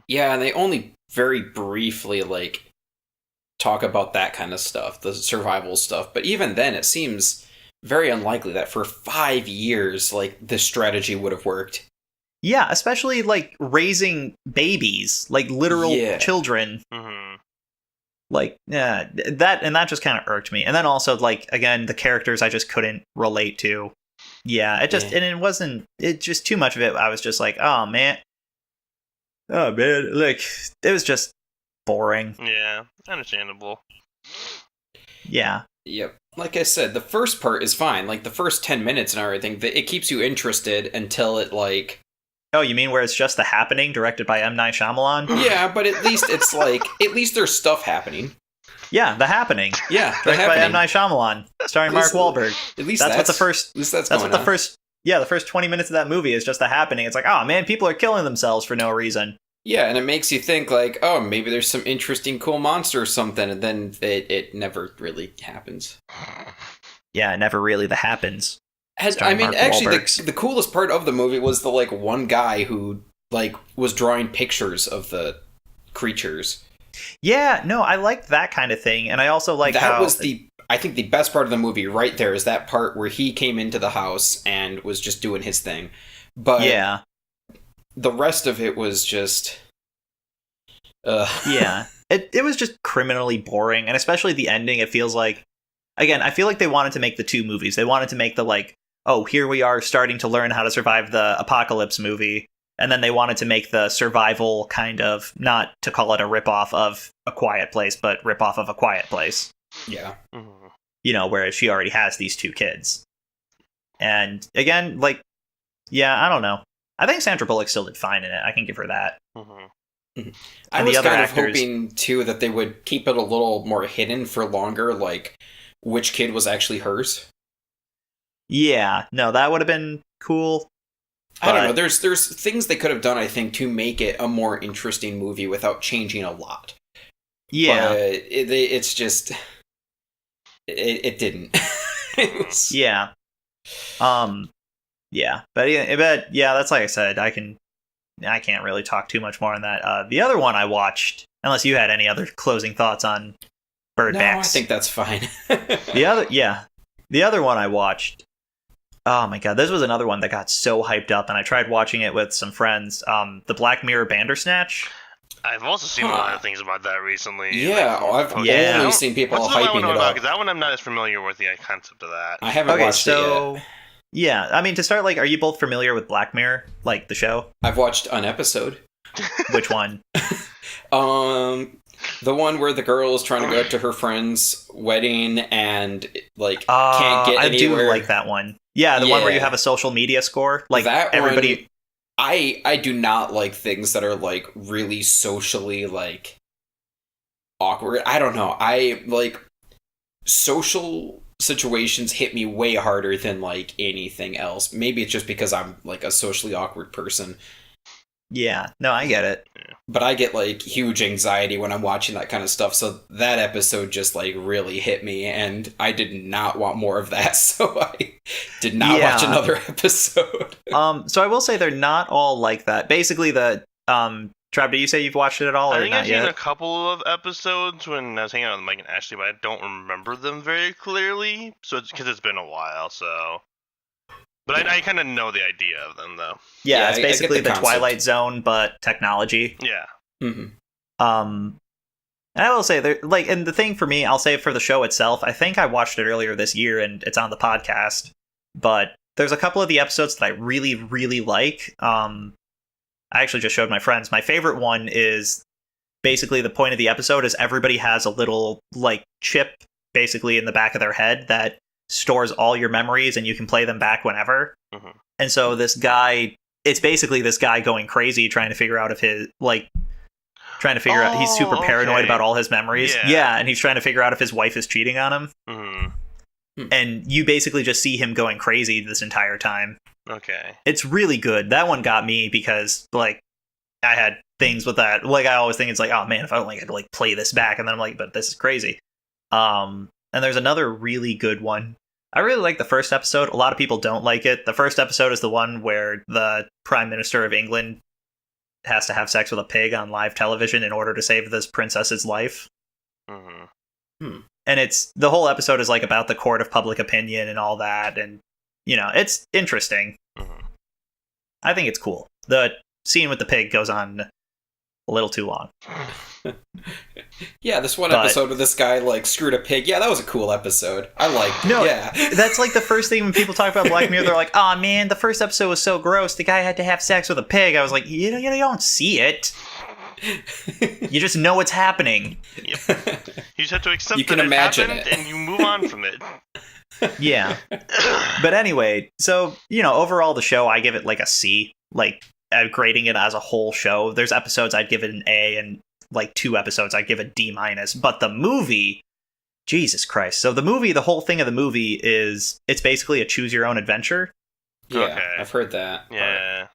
Yeah, and they only very briefly, like, talk about that kind of stuff, the survival stuff. But even then, it seems very unlikely that for 5 years, like, this strategy would have worked. Yeah, especially, like, raising babies, like, literal children. Mm-hmm. Like, that just kind of irked me. And then also, like, again, the characters I just couldn't relate to. Yeah, and it just too much of it. I was just like, oh, man, like, it was just boring. Yeah, understandable. Yeah. Yep. Like I said, the first part is fine. Like, the first 10 minutes and everything, it keeps you interested until it, like, Oh, you mean where it's just The Happening, directed by M. Night Shyamalan? Yeah, but at least it's like, at least there's stuff happening. Yeah, The Happening. Yeah, directed by M. Night Shyamalan, starring Mark Wahlberg. At least that's what the first. At least that's what going the on. first. Yeah, the first 20 minutes of that movie is just The Happening. It's like, oh man, people are killing themselves for no reason. Yeah, and it makes you think like, oh, maybe there's some interesting, cool monster or something, and then it never really happens. Yeah, it never really happens. I mean, Mark actually, Wahlberg's. the coolest part of the movie was the like one guy who like was drawing pictures of the creatures. Yeah, no, I liked that kind of thing, and I also like that how was I think the best part of the movie right there is that part where he came into the house and was just doing his thing. But yeah, the rest of it was just yeah, it was just criminally boring, and especially the ending. It feels like, again, I feel like they wanted to make the two movies. They wanted to make the like, oh, here we are starting to learn how to survive the apocalypse movie. And then they wanted to make the survival kind of, not to call it a ripoff of A Quiet Place, but ripoff of A Quiet Place. Yeah. Mm-hmm. You know, whereas she already has these two kids. And again, like, yeah, I don't know. I think Sandra Bullock still did fine in it. I can give her that. Mm-hmm. I And was the other kind actors- of hoping, too, that they would keep it a little more hidden for longer, like which kid was actually hers. Yeah, no, that would have been cool. I don't But- know. There's things they could have done, I think, to make it a more interesting movie without changing a lot. Yeah. But it's just it didn't. It was- Yeah. Yeah. But yeah, that's like I said, I can't really talk too much more on that. The other one I watched, unless you had any other closing thoughts on Bird No, I Box. think that's fine. The other one I watched. Oh my god, this was another one that got so hyped up, and I tried watching it with some friends. The Black Mirror Bandersnatch. I've also seen a lot of things about that recently. Yeah, I've only seen people What's the hyping one it about? up. Because that one I'm not as familiar with the concept of that. I haven't Okay, watched it so yet. yeah, I mean, to start, like, are you both familiar with Black Mirror, like the show? I've watched an episode. Which one? The one where the girl is trying to go to her friend's wedding and like can't get I anywhere. do like that one. Yeah, the one where you Yeah. have a social media score, like That everybody. one, I do not like things that are like really socially like awkward. I don't know. I like social situations hit me way harder than like anything else. Maybe it's just because I'm like a socially awkward person. Yeah, no, I get it. But I get like huge anxiety when I'm watching that kind of stuff. So that episode just like really hit me, and I did not want more of that. So I did not watch another episode. So I will say they're not all like that. Basically, the Traub, did you say you've watched it at all? I Or think not I've seen yet? a couple of episodes when I was hanging out with Mike and Ashley, but I don't remember them very clearly. So it's because it's been a while. So, but I kind of know the idea of them, though. Yeah, I it's get basically the the concept. Twilight Zone, but technology. Yeah. Mm-hmm. And I will say, and the thing for me, I'll say for the show itself, I think I watched it earlier this year, and it's on the podcast. But there's a couple of the episodes that I really, really like. I actually just showed my friends. My favorite one is basically the point of the episode is everybody has a little like chip basically in the back of their head that stores all your memories, and you can play them back whenever. Mm-hmm. And so this guy, it's basically this guy going crazy trying to figure out if his out he's super paranoid about all his memories. Yeah, and he's trying to figure out if his wife is cheating on him. Mm-hmm. And you basically just see him going crazy this entire time. Okay. It's really good. That one got me because like I had things with that. Like I always think it's like, oh man, if I only had to like play this back, and then I'm like, but this is crazy. And there's another really good one. I really like the first episode. A lot of people don't like it. The first episode is the one where the Prime Minister of England has to have sex with a pig on live television in order to save this princess's life. Mm-hmm. And it's the whole episode is like about the court of public opinion and all that, and you know, it's interesting. Mm-hmm. I think it's cool. The scene with the pig goes on a little too long. Yeah, this one episode where this guy like screwed a pig. Yeah, that was a cool episode. I liked it. No, yeah. That's like the first thing when people talk about Black Mirror, they're like, "Oh man, the first episode was so gross. The guy had to have sex with a pig." I was like, you don't see it. You just know what's happening. Yep. You just have to accept You can that imagine happened, it. and you move on from it. Yeah. But anyway, so, you know, overall the show, I give it like a C. Like, grading it as a whole show, there's episodes I'd give it an A, and like 2 episodes I'd give it D-. But the movie, Jesus Christ. So the movie, the whole thing of the movie is, it's basically a choose your own adventure. Yeah, Okay. I've heard that. Yeah.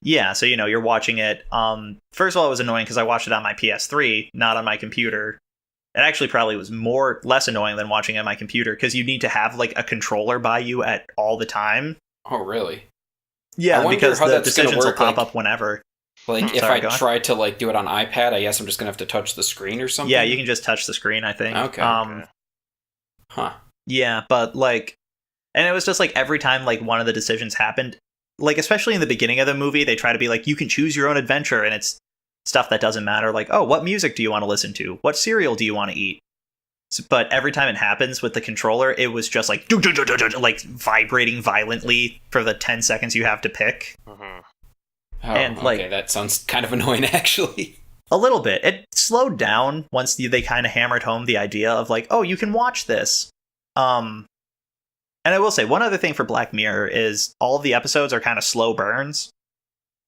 Yeah, so you're watching it. First of all, it was annoying because I watched it on my PS3, not on my computer. It actually probably was less annoying than watching it on my computer, because you need to have like a controller by you at all the time. Oh, really? Yeah, because how the that's gonna decisions will work, pop like- up whenever. Like, if Sorry, I go on. try to like do it on iPad, I guess I'm just gonna have to touch the screen or something. Yeah, you can just touch the screen, I think. Okay. Okay. Huh. Yeah, but like, and it was just like every time like one of the decisions happened, like especially in the beginning of the movie, they try to be like, you can choose your own adventure, and it's stuff that doesn't matter. Like, oh, what music do you want to listen to? What cereal do you want to eat? But every time it happens with the controller, it was just like like vibrating violently for the 10 seconds you have to pick. Mhm. Oh, And, okay, like- that sounds kind of annoying, actually. A little bit. It slowed down once they kind of hammered home the idea of like, oh, you can watch this. And I will say one other thing for Black Mirror is all of the episodes are kind of slow burns.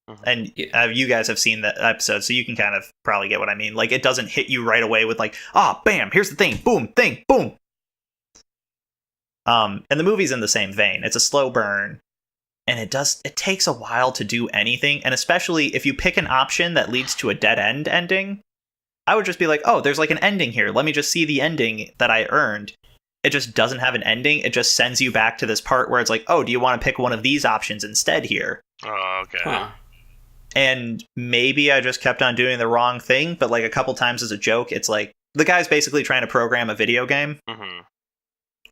Mhm. And Yeah. you guys have seen the episode, so you can kind of probably get what I mean. Like, it doesn't hit you right away with like, bam, here's the thing, boom, thing, boom. And the movie's in the same vein. It's a slow burn, and it takes a while to do anything. And especially if you pick an option that leads to a dead end ending, I would just be like, oh, there's like an ending here. Let me just see the ending that I earned. It just doesn't have an ending. It just sends you back to this part where it's like, oh, do you want to pick one of these options instead here? Oh, okay. Huh. And maybe I just kept on doing the wrong thing, but like a couple times as a joke, it's like the guy's basically trying to program a video game. Mm-hmm.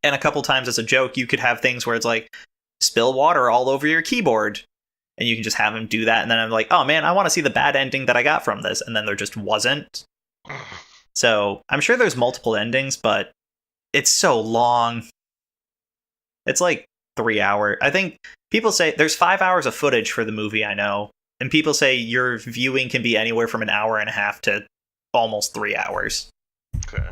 And a couple times as a joke, you could have things where it's like, spill water all over your keyboard. And you can just have him do that. And then I'm like, oh man, I want to see the bad ending that I got from this. And then there just wasn't. So I'm sure there's multiple endings, but it's so long. It's like 3 hours. I think people say there's 5 hours of footage for the movie, I know. And people say your viewing can be anywhere from an hour and a half to almost 3 hours. Okay.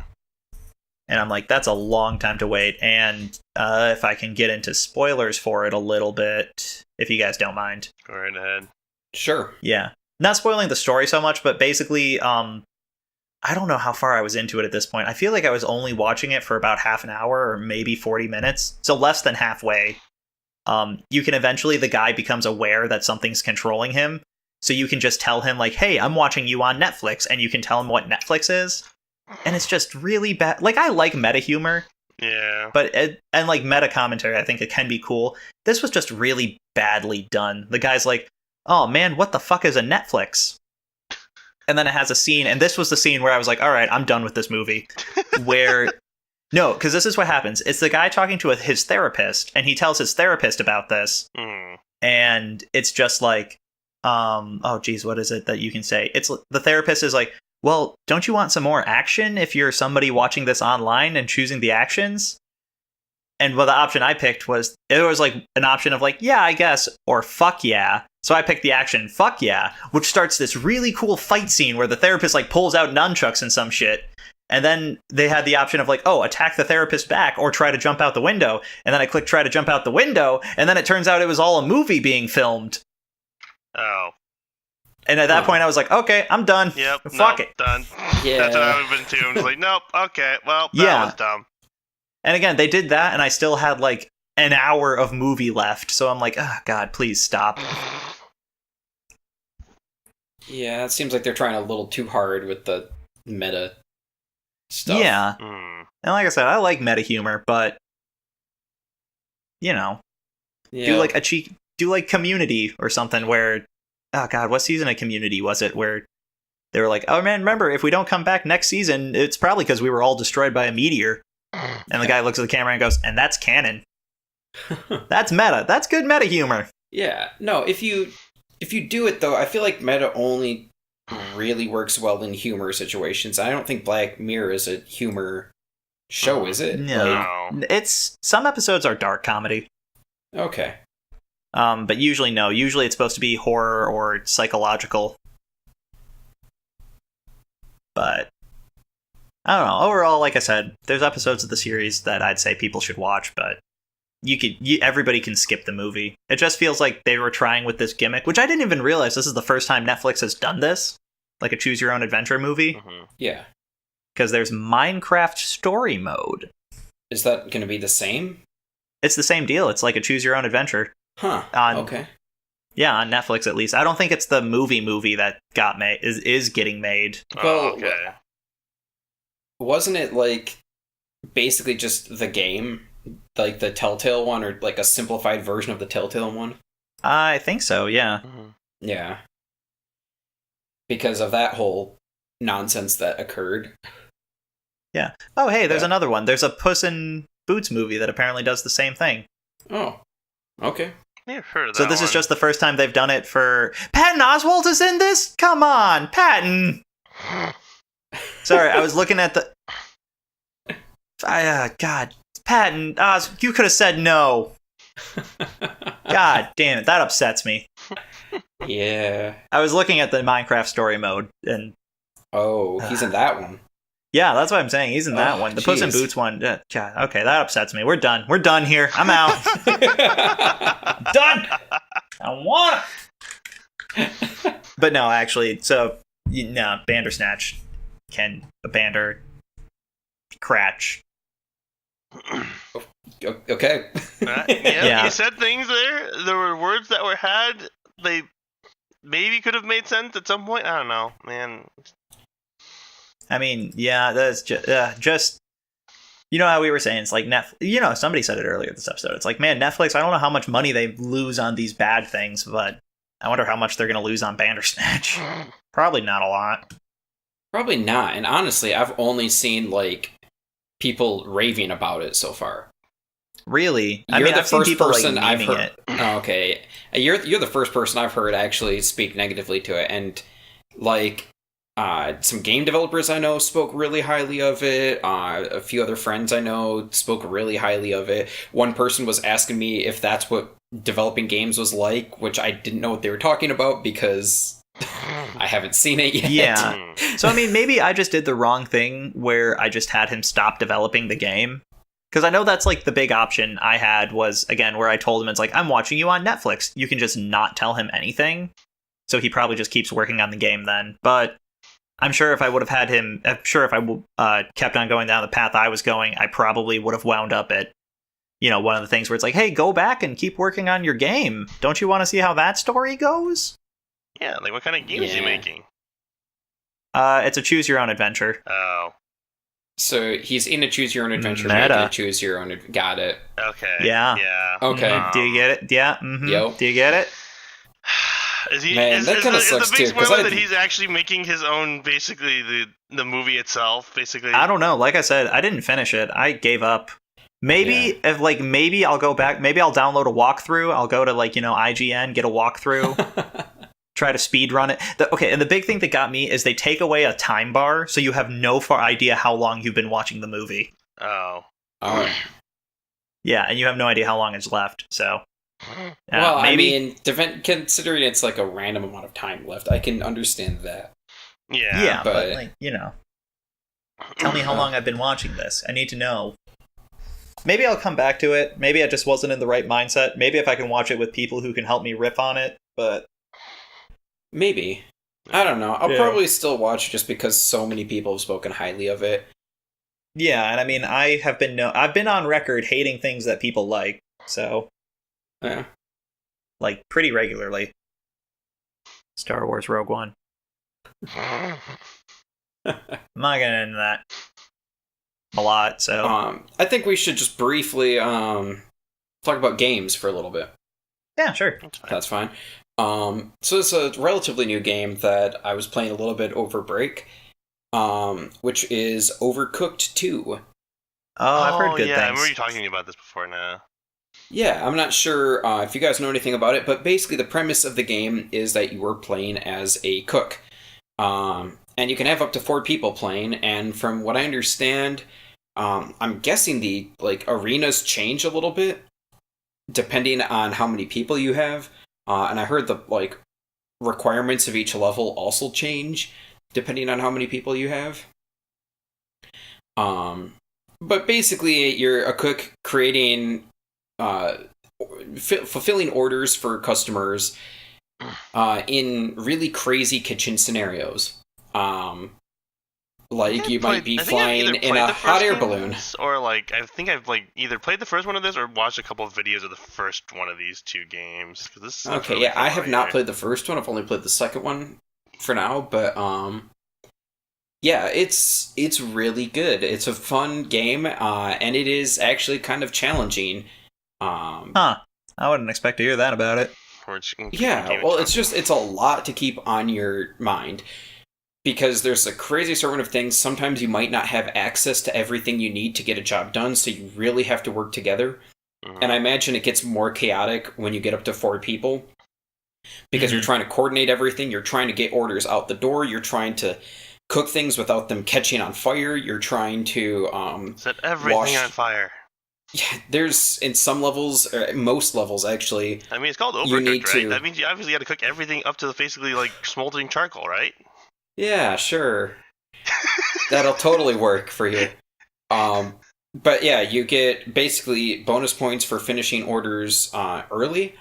And I'm like, that's a long time to wait. And if I can get into spoilers for it a little bit, if you guys don't mind. Go right ahead. Sure. Yeah. Not spoiling the story so much, but basically, I don't know how far I was into it at this point. I feel like I was only watching it for about half an hour or maybe 40 minutes. So less than halfway. You can eventually, the guy becomes aware that something's controlling him. So you can just tell him like, hey, I'm watching you on Netflix. And you can tell him what Netflix is. And it's just really bad. Like, I like meta humor. Yeah. But and like meta commentary, I think it can be cool. This was just really badly done. The guy's like, oh man, what the fuck is a Netflix? And then it has a scene, and this was the scene where I was like, all right, I'm done with this movie. Where, no, because this is what happens. It's the guy talking to his therapist, and he tells his therapist about this, Mm. and it's just like, oh geez, what is it that you can say? It's the therapist is like, well, don't you want some more action if you're somebody watching this online and choosing the actions? And well, the option I picked was, it was like an option of like, yeah, I guess, or fuck yeah. So I picked the action, fuck yeah, which starts this really cool fight scene where the therapist like pulls out nunchucks and some shit. And then they had the option of like, oh, attack the therapist back or try to jump out the window. And then I clicked try to jump out the window. And then it turns out it was all a movie being filmed. Oh. And at that point I was like, okay, I'm done. Yep. Fuck nope, it. Done. Yeah. That's what I would have been too. I'm just like, nope. Okay. Well, that Yeah. was dumb. And again, they did that, and I still had like an hour of movie left. So I'm like, oh, God, please stop. Yeah, it seems like they're trying a little too hard with the meta stuff. Yeah. Mm. And like I said, I like meta humor, but you know, Yeah. do like Community or something where, oh God, what season of Community was it where they were like, oh man, remember, if we don't come back next season, it's probably because we were all destroyed by a meteor. And the guy looks at the camera and goes, and that's canon. That's meta. That's good meta humor. Yeah. No, if you do it though, I feel like meta only really works well in humor situations. I don't think Black Mirror is a humor show, is it? No. No. It's some episodes are dark comedy. Okay. But usually no. Usually it's supposed to be horror or psychological. But I don't know. Overall, like I said, there's episodes of the series that I'd say people should watch, but everybody can skip the movie. It just feels like they were trying with this gimmick, which I didn't even realize this is the first time Netflix has done this, like a choose your own adventure movie. Mm-hmm. Yeah. Because there's Minecraft story mode. Is that going to be the same? It's the same deal. It's like a choose your own adventure. Huh. Okay. Yeah, on Netflix at least. I don't think it's the movie that got made is getting made. Well, okay. Wasn't it like basically just the game, like the Telltale one, or like a simplified version of the Telltale one? I think so. Yeah. Mm-hmm. Yeah. Because of that whole nonsense that occurred. Yeah. Oh, hey, there's another one. There's a Puss in Boots movie that apparently does the same thing. Oh. Okay. Never heard of that. So this is just the first time they've done it for... Patton Oswalt is in this? Come on, Patton! Sorry, I was looking at the... God, Patton, you could have said no. God damn it, that upsets me. Yeah. I was looking at the Minecraft story mode, and... Oh, he's in that one. Yeah, that's what I'm saying. He's in that one. The Puss in Boots one. God, okay, that upsets me. We're done. We're done here. I'm out. Done. I want it. But no, actually, so Bandersnatch can Bander Cratch. Okay. Yeah, you said things there. There were words that were had. They maybe could have made sense at some point. I don't know, man. I mean, yeah, that's just you know how we were saying it's like somebody said it earlier this episode. It's like, man, Netflix, I don't know how much money they lose on these bad things, but I wonder how much they're going to lose on Bandersnatch. Probably not a lot. Probably not. And honestly, I've only seen like people raving about it so far. Really? You're the I've seen first people person like I've memeing heard. it. Oh, okay, you're the first person I've heard actually speak negatively to it, and like some game developers I know spoke really highly of it. A few other friends I know spoke really highly of it. One person was asking me if that's what developing games was like, which I didn't know what they were talking about because I haven't seen it yet. Yeah. So, I mean, maybe I just did the wrong thing where I just had him stop developing the game. Because I know that's like the big option I had was, again, where I told him, it's like, I'm watching you on Netflix. You can just not tell him anything. So he probably just keeps working on the game then. But I'm sure if I would have had him, if I kept on going down the path I was going, I probably would have wound up at, one of the things where it's like, hey, go back and keep working on your game. Don't you want to see how that story goes? Yeah, like what kind of game is he making? It's a choose your own adventure. Oh. So he's in a choose your own adventure. Meta. Choose your own. Got it. Okay. Yeah. Yeah. Okay. Do you get it? Yeah. Mm-hmm. Yep. Do you get it? Man, that kind of sucks the too. big spoiler that he's actually making his own, basically the movie itself. Basically, I don't know. Like I said, I didn't finish it. I gave up. Maybe maybe I'll go back. Maybe I'll download a walkthrough. I'll go to IGN, get a walkthrough. Try to speed run it. And the big thing that got me is they take away a time bar, so you have no idea how long you've been watching the movie. Oh. Yeah, and you have no idea how long is left. So, well, maybe. I mean, considering it's like a random amount of time left, I can understand that. Yeah. Yeah, but tell me how long I've been watching this. I need to know. Maybe I'll come back to it. Maybe I just wasn't in the right mindset. Maybe if I can watch it with people who can help me riff on it, but. Maybe. I don't know. I'll probably still watch just because so many people have spoken highly of it. Yeah, and I mean, I've been on record hating things that people like, so yeah, like pretty regularly. Star Wars Rogue One. I'm not getting into that a lot, so I think we should just briefly talk about games for a little bit. Yeah, sure. That's fine. So it's a relatively new game that I was playing a little bit over break, which is Overcooked 2. Oh, I've heard good things. I remember you talking about this before now. Yeah, I'm not sure if you guys know anything about it, but basically the premise of the game is that you are playing as a cook. And you can have up to 4 people playing, and from what I understand, I'm guessing the arenas change a little bit, depending on how many people you have. And I heard the requirements of each level also change depending on how many people you have. But basically, you're a cook creating fulfilling orders for customers in really crazy kitchen scenarios. Like you might be flying in a hot air balloon. Or like I think I've like either played the first one of this or watched a couple of videos of the first one of these two games. This okay, really I have not played the first one. I've only played the second one for now, but yeah, it's really good. It's a fun game, and it is actually kind of challenging. I wouldn't expect to hear that about it. Yeah, well, it's a lot to keep on your mind. Because there's a crazy assortment of things. Sometimes you might not have access to everything you need to get a job done, so you really have to work together. Mm-hmm. And I imagine it gets more chaotic when you get up to 4 people. Because you're trying to coordinate everything, you're trying to get orders out the door, you're trying to cook things without them catching on fire, you're trying to set everything on fire. Yeah, there's, in some levels, or most levels actually... I mean, it's called overcooked, right? That means you obviously got to cook everything up to basically like smoldering charcoal, right? Yeah, sure. That'll totally work for you. But yeah, you get basically bonus points for finishing orders early,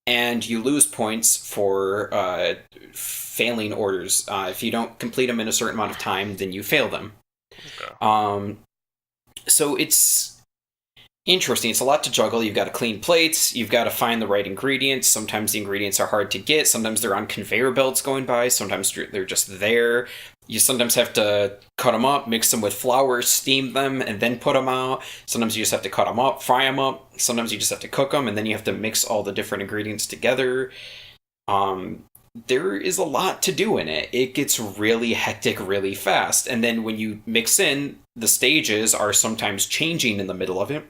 and you lose points for failing orders. If you don't complete them in a certain amount of time, then you fail them. Okay. So it's interesting. It's a lot to juggle. You've got to clean plates. You've got to find the right ingredients. Sometimes the ingredients are hard to get. Sometimes they're on conveyor belts going by. Sometimes they're just there. You sometimes have to cut them up, mix them with flour, steam them, and then put them out. Sometimes you just have to cut them up, fry them up. Sometimes you just have to cook them, and then you have to mix all the different ingredients together. There is a lot to do in it. It gets really hectic really fast. And then when you mix in, the stages are sometimes changing in the middle of it.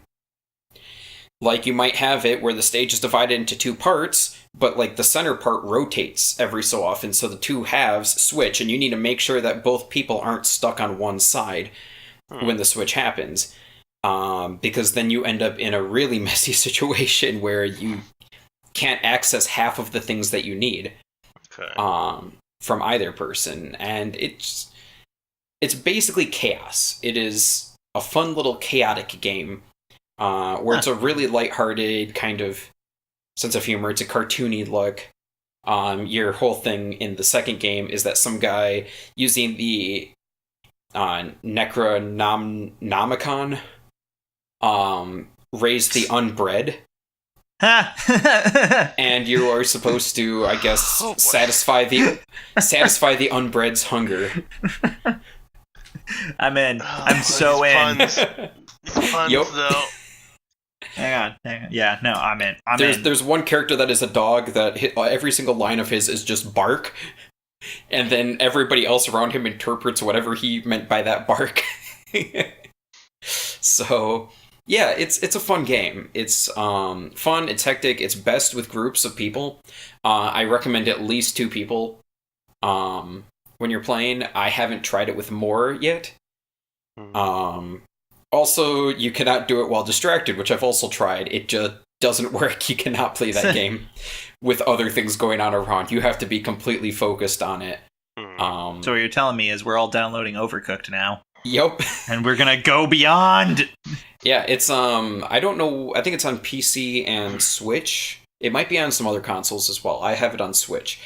Like, you might have it where the stage is divided into 2 parts, but, like, the center part rotates every so often, so the 2 halves switch, and you need to make sure that both people aren't stuck on one side when the switch happens. Because then you end up in a really messy situation where you can't access half of the things that you need from either person. And it's basically chaos. It is a fun little chaotic game. Where it's a really lighthearted kind of sense of humor. It's a cartoony look. Your whole thing in the second game is that some guy using the Necronomicon raised the unbred. And you are supposed to, I guess, satisfy the unbred's hunger. I'm in. I'm so in. Puns, though. Hang on. Yeah, no, I'm in. There's one character that is a dog that every single line of his is just bark, and then everybody else around him interprets whatever he meant by that bark. So, yeah, it's a fun game. It's fun, it's hectic, it's best with groups of people. I recommend at least 2 people when you're playing. I haven't tried it with more yet. Also, you cannot do it while distracted, which I've also tried. It just doesn't work. You cannot play that game with other things going on around. You have to be completely focused on it. So what you're telling me is we're all downloading Overcooked now. Yep. And we're gonna go beyond. Yeah, it's I don't know. I think it's on PC and Switch. It might be on some other consoles as well. I have it on Switch.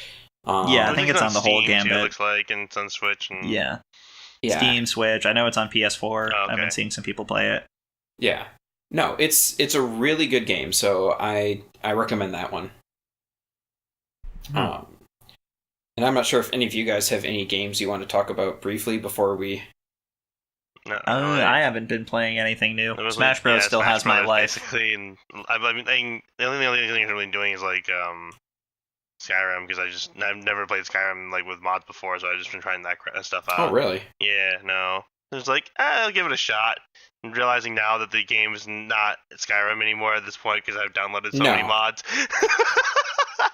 Yeah, I think it's on the whole gambit. It looks like, and it's on Switch. And... Yeah. Steam, Switch. I know it's on PS4. I've been seeing some people play it. Yeah. No, it's a really good game, so I recommend that one. And I'm not sure if any of you guys have any games you want to talk about briefly before we... No, I haven't been playing anything new. Smash Bros. Still has my life. Basically, and I've been the only thing I'm really doing is like Skyrim, because I've never played Skyrim like with mods before, so I've just been trying that stuff out. Oh, really? Yeah, no. It's like, I'll give it a shot. And realizing now that the game is not Skyrim anymore at this point because I've downloaded so many mods.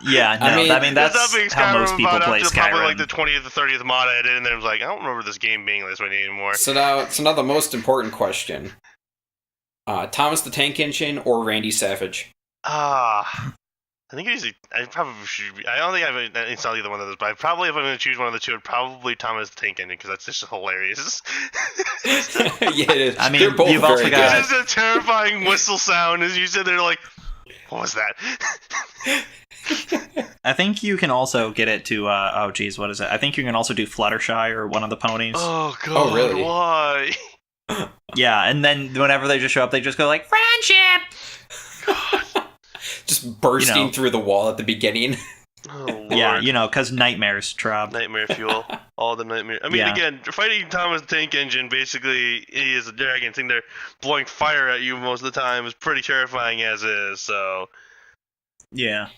Yeah, no, I mean that's how most people play Skyrim. Probably like the 20th or 30th mod I did, and then I was like, I don't remember this game being this way anymore. So now the most important question. Thomas the Tank Engine or Randy Savage? That's I think I probably should be. I don't think I've installed either one of those, but if I'm going to choose one of the two, I'd probably Thomas the Tank Engine because that's just hilarious. Yeah, it is. I mean, they're both you've also very got- It's just a terrifying whistle sound as you sit there like, what was that? I think you can also get it to, what is it? I think you can also do Fluttershy or one of the ponies. Oh, God, really? why? Yeah, and then whenever they just show up, they just go like, friendship! Just bursting through the wall at the beginning. Oh, Lord. Yeah, because nightmares, Traub. Nightmare fuel. All the nightmare. I mean, again, fighting Thomas the Tank Engine, basically, he is a dragon sitting there blowing fire at you most of the time is pretty terrifying as is, so... Yeah.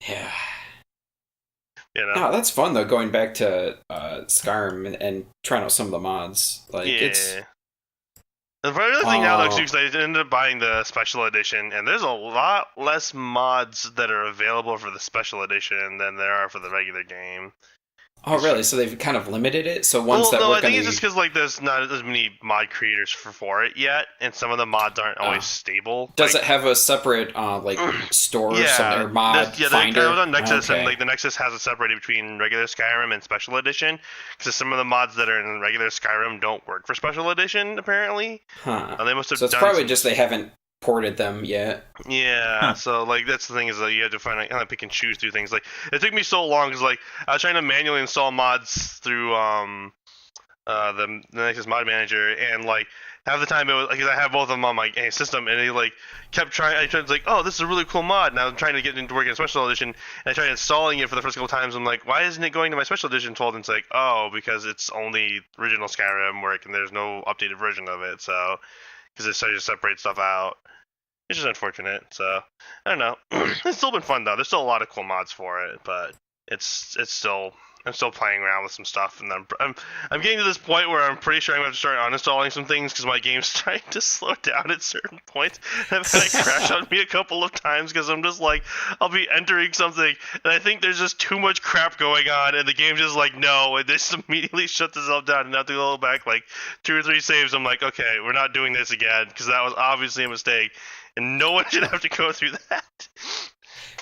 Yeah. You know? No, that's fun, though, going back to Skyrim and trying out some of the mods. Like, it's... The other thing now, though, because I ended up buying the special edition, and there's a lot less mods that are available for the special edition than there are for the regular game. Oh, really? So they've kind of limited it? So I think it's just because like there's not as many mod creators for it yet, and some of the mods aren't always stable. Does it have a separate store or something, or mod finder? Yeah, I was on Nexus, and like the Nexus has it separated between regular Skyrim and special edition, because some of the mods that are in regular Skyrim don't work for special edition apparently. Huh. They must have. So it's probably just they haven't ported them yet. Yeah, so like that's the thing is that you have to kind of pick and choose through things. Like it took me so long because like I was trying to manually install mods through the Nexus mod manager, and like half the time it was because I have both of them on my system, and he like kept trying. I tried like, oh, this is a really cool mod. Now I'm trying to get into work in special edition, and I tried installing it for the first couple times. I'm like, why isn't it going to my special edition fold? And it's like, oh, because it's only original Skyrim work, and there's no updated version of it. So because it started to separate stuff out. It's just unfortunate, so I don't know. It's still been fun though. There's still a lot of cool mods for it, but it's still I'm still playing around with some stuff, and I'm getting to this point where I'm pretty sure I'm going to have to start uninstalling some things because my game's starting to slow down at certain points. I've had it crash on me a couple of times because I'm just like, I'll be entering something, and I think there's just too much crap going on, and the game's just like, no, and this immediately shuts itself down, and I have to go back like 2 or 3 saves. I'm like, okay, we're not doing this again because that was obviously a mistake, and no one should have to go through that.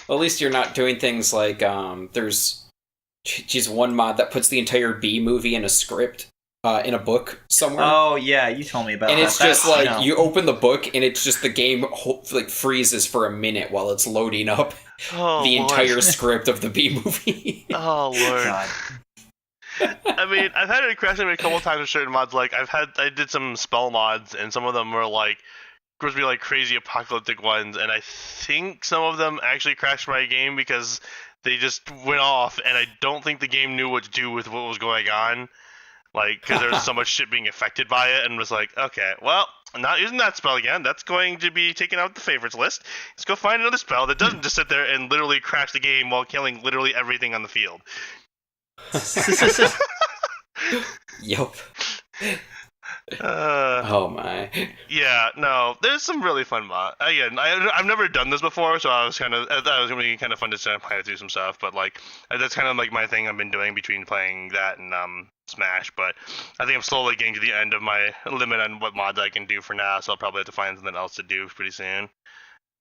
Well, at least you're not doing things like there's one mod that puts the entire B movie in a script in a book somewhere. Oh yeah, you told me about that. And it's just like you open the book and it's just the game like freezes for a minute while it's loading up the entire script of the B movie. Oh Lord. God. I mean, I've had it crash on me a couple times with certain mods. Like I did some spell mods, and some of them were like supposed to be like crazy apocalyptic ones, and I think some of them actually crashed my game because they just went off, and I don't think the game knew what to do with what was going on. Like, because there was so much shit being affected by it, and was like, okay, well, I'm not using that spell again. That's going to be taken out of the favorites list. Let's go find another spell that doesn't just sit there and literally crash the game while killing literally everything on the field. Yup. Oh my. Yeah, no, there's some really fun mod. Again, I've never done this before, so I thought it was gonna be kind of fun to try to do some stuff. But like, that's kind of like my thing I've been doing between playing that and Smash. But I think I'm slowly getting to the end of my limit on what mods I can do for now, so I'll probably have to find something else to do pretty soon.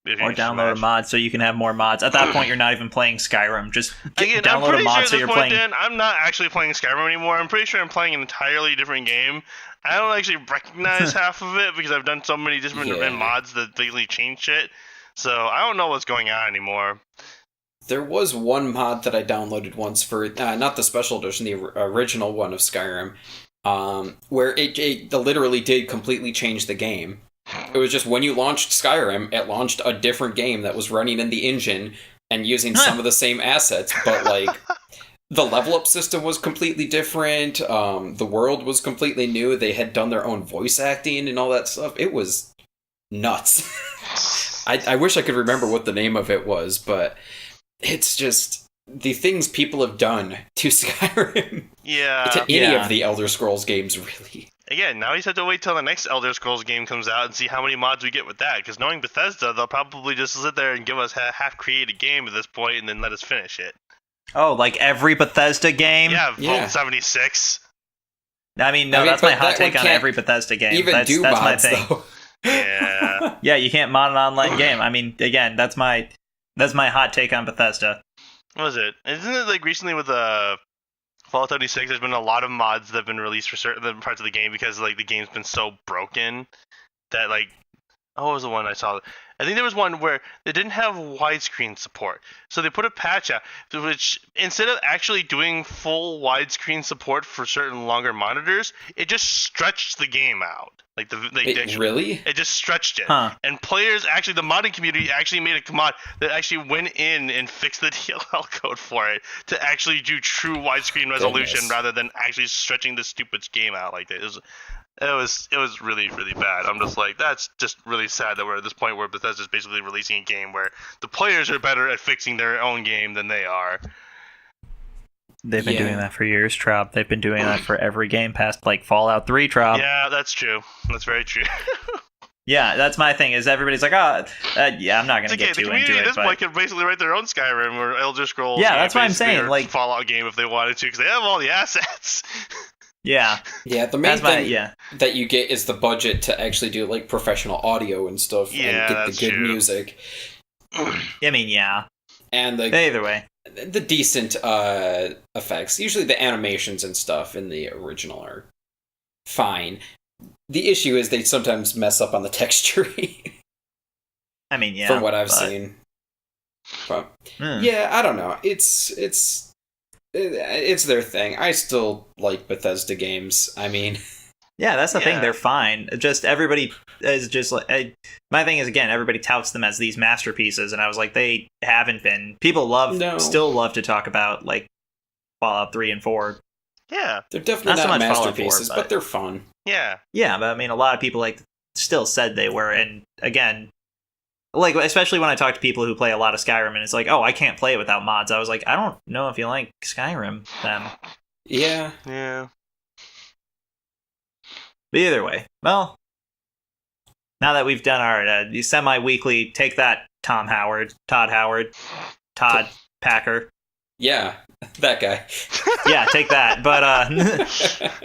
Or download a mod so you can have more mods. At that point, you're not even playing Skyrim. Just download a mod so you're playing. I'm not actually playing Skyrim anymore. I'm pretty sure I'm playing an entirely different game. I don't actually recognize half of it because I've done so many different mods that basically change shit. So I don't know what's going on anymore. There was one mod that I downloaded once for, not the special edition, the original one of Skyrim, where it literally did completely change the game. It was just when you launched Skyrim, it launched a different game that was running in the engine and using some of the same assets, but like the level up system was completely different. The world was completely new. They had done their own voice acting and all that stuff. It was nuts. I wish I could remember what the name of it was, but it's just the things people have done to Skyrim. Yeah. To any of the Elder Scrolls games, really. Again, now you just have to wait till the next Elder Scrolls game comes out and see how many mods we get with that. Because knowing Bethesda, they'll probably just sit there and give us a half-created game at this point and then let us finish it. Oh, like every Bethesda game? Yeah, Vault 76. I mean, that's my hot take on every Bethesda game. Even that's mods, my thing. Though. Yeah. Yeah, you can't mod an online game. I mean, again, that's my... That's my hot take on Bethesda. What was it? Isn't it like recently with Fallout 76? There's been a lot of mods that have been released for certain parts of the game because like the game's been so broken that like, oh, what was the one I saw? I think there was one where they didn't have widescreen support, so they put a patch out which instead of actually doing full widescreen support for certain longer monitors, it just stretched the game out. Like really? It just stretched it. Huh. And players, actually, the modding community actually made a mod that actually went in and fixed the DLL code for it to actually do true widescreen resolution rather than actually stretching the stupid game out like this. It was really, really bad. I'm just like, that's just really sad that we're at this point where Bethesda's basically releasing a game where the players are better at fixing their own game than they are. They've been doing that for years, Traub. They've been doing that for every game past, like, Fallout 3, Traub. Yeah, that's true. That's very true. Yeah, that's my thing, is everybody's like, I'm not going to get too into it. The community at this point could basically write their own Skyrim or Elder Scrolls. Yeah, that's what I'm saying. Like Fallout game if they wanted to, because they have all the assets. Yeah. Yeah, the main thing that you get is the budget to actually do, like, professional audio and stuff and get the good music. I mean, yeah. And either way. The decent effects. Usually the animations and stuff in the original are fine. The issue is they sometimes mess up on the texturing. I mean, yeah. From what I've seen. But, yeah, I don't know. It's their thing. I still like Bethesda games. I mean... Yeah, that's the thing. They're fine. Just everybody is just like... my thing is, again, everybody touts them as these masterpieces, and I was like, they haven't been. People still love to talk about, like, Fallout 3 and 4. Yeah. They're definitely not masterpieces, but they're fun. Yeah. Yeah, but I mean, a lot of people, still said they were, and again... Like, especially when I talk to people who play a lot of Skyrim, and it's like, oh, I can't play it without mods. I was like, I don't know if you like Skyrim, then. Yeah. Yeah. But either way, well, now that we've done our semi-weekly, take that, Todd Howard, Todd Packer. Yeah, that guy. Yeah, take that. But,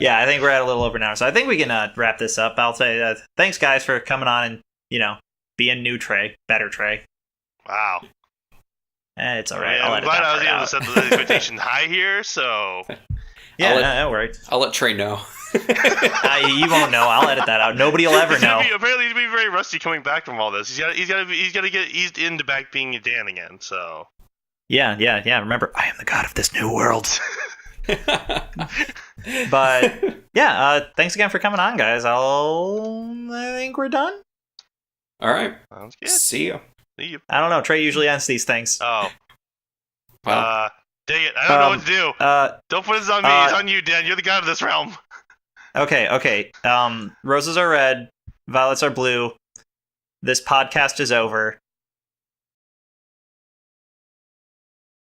yeah, I think we're at a little over an hour, so I think we can wrap this up. I'll say thanks, guys, for coming on and, being new Trey, better Trey. Wow. It's all right. Yeah, I'm glad I was able to set the expectation high here, so... Yeah, that worked. I'll let Trey know. You won't know. I'll edit that out. Nobody will ever know. Apparently, he's be very rusty coming back from all this. He's got to get eased into back being a Dan again. So. Yeah. Remember, I am the god of this new world. But yeah, thanks again for coming on, guys. I think we're done. All right. Sounds good. See you. I don't know. Trey usually ends these things. Oh. Well. Dang it. I don't know what to do. Don't put this on me. It's on you, Dan. You're the god of this realm. Okay. Roses are red. Violets are blue. This podcast is over.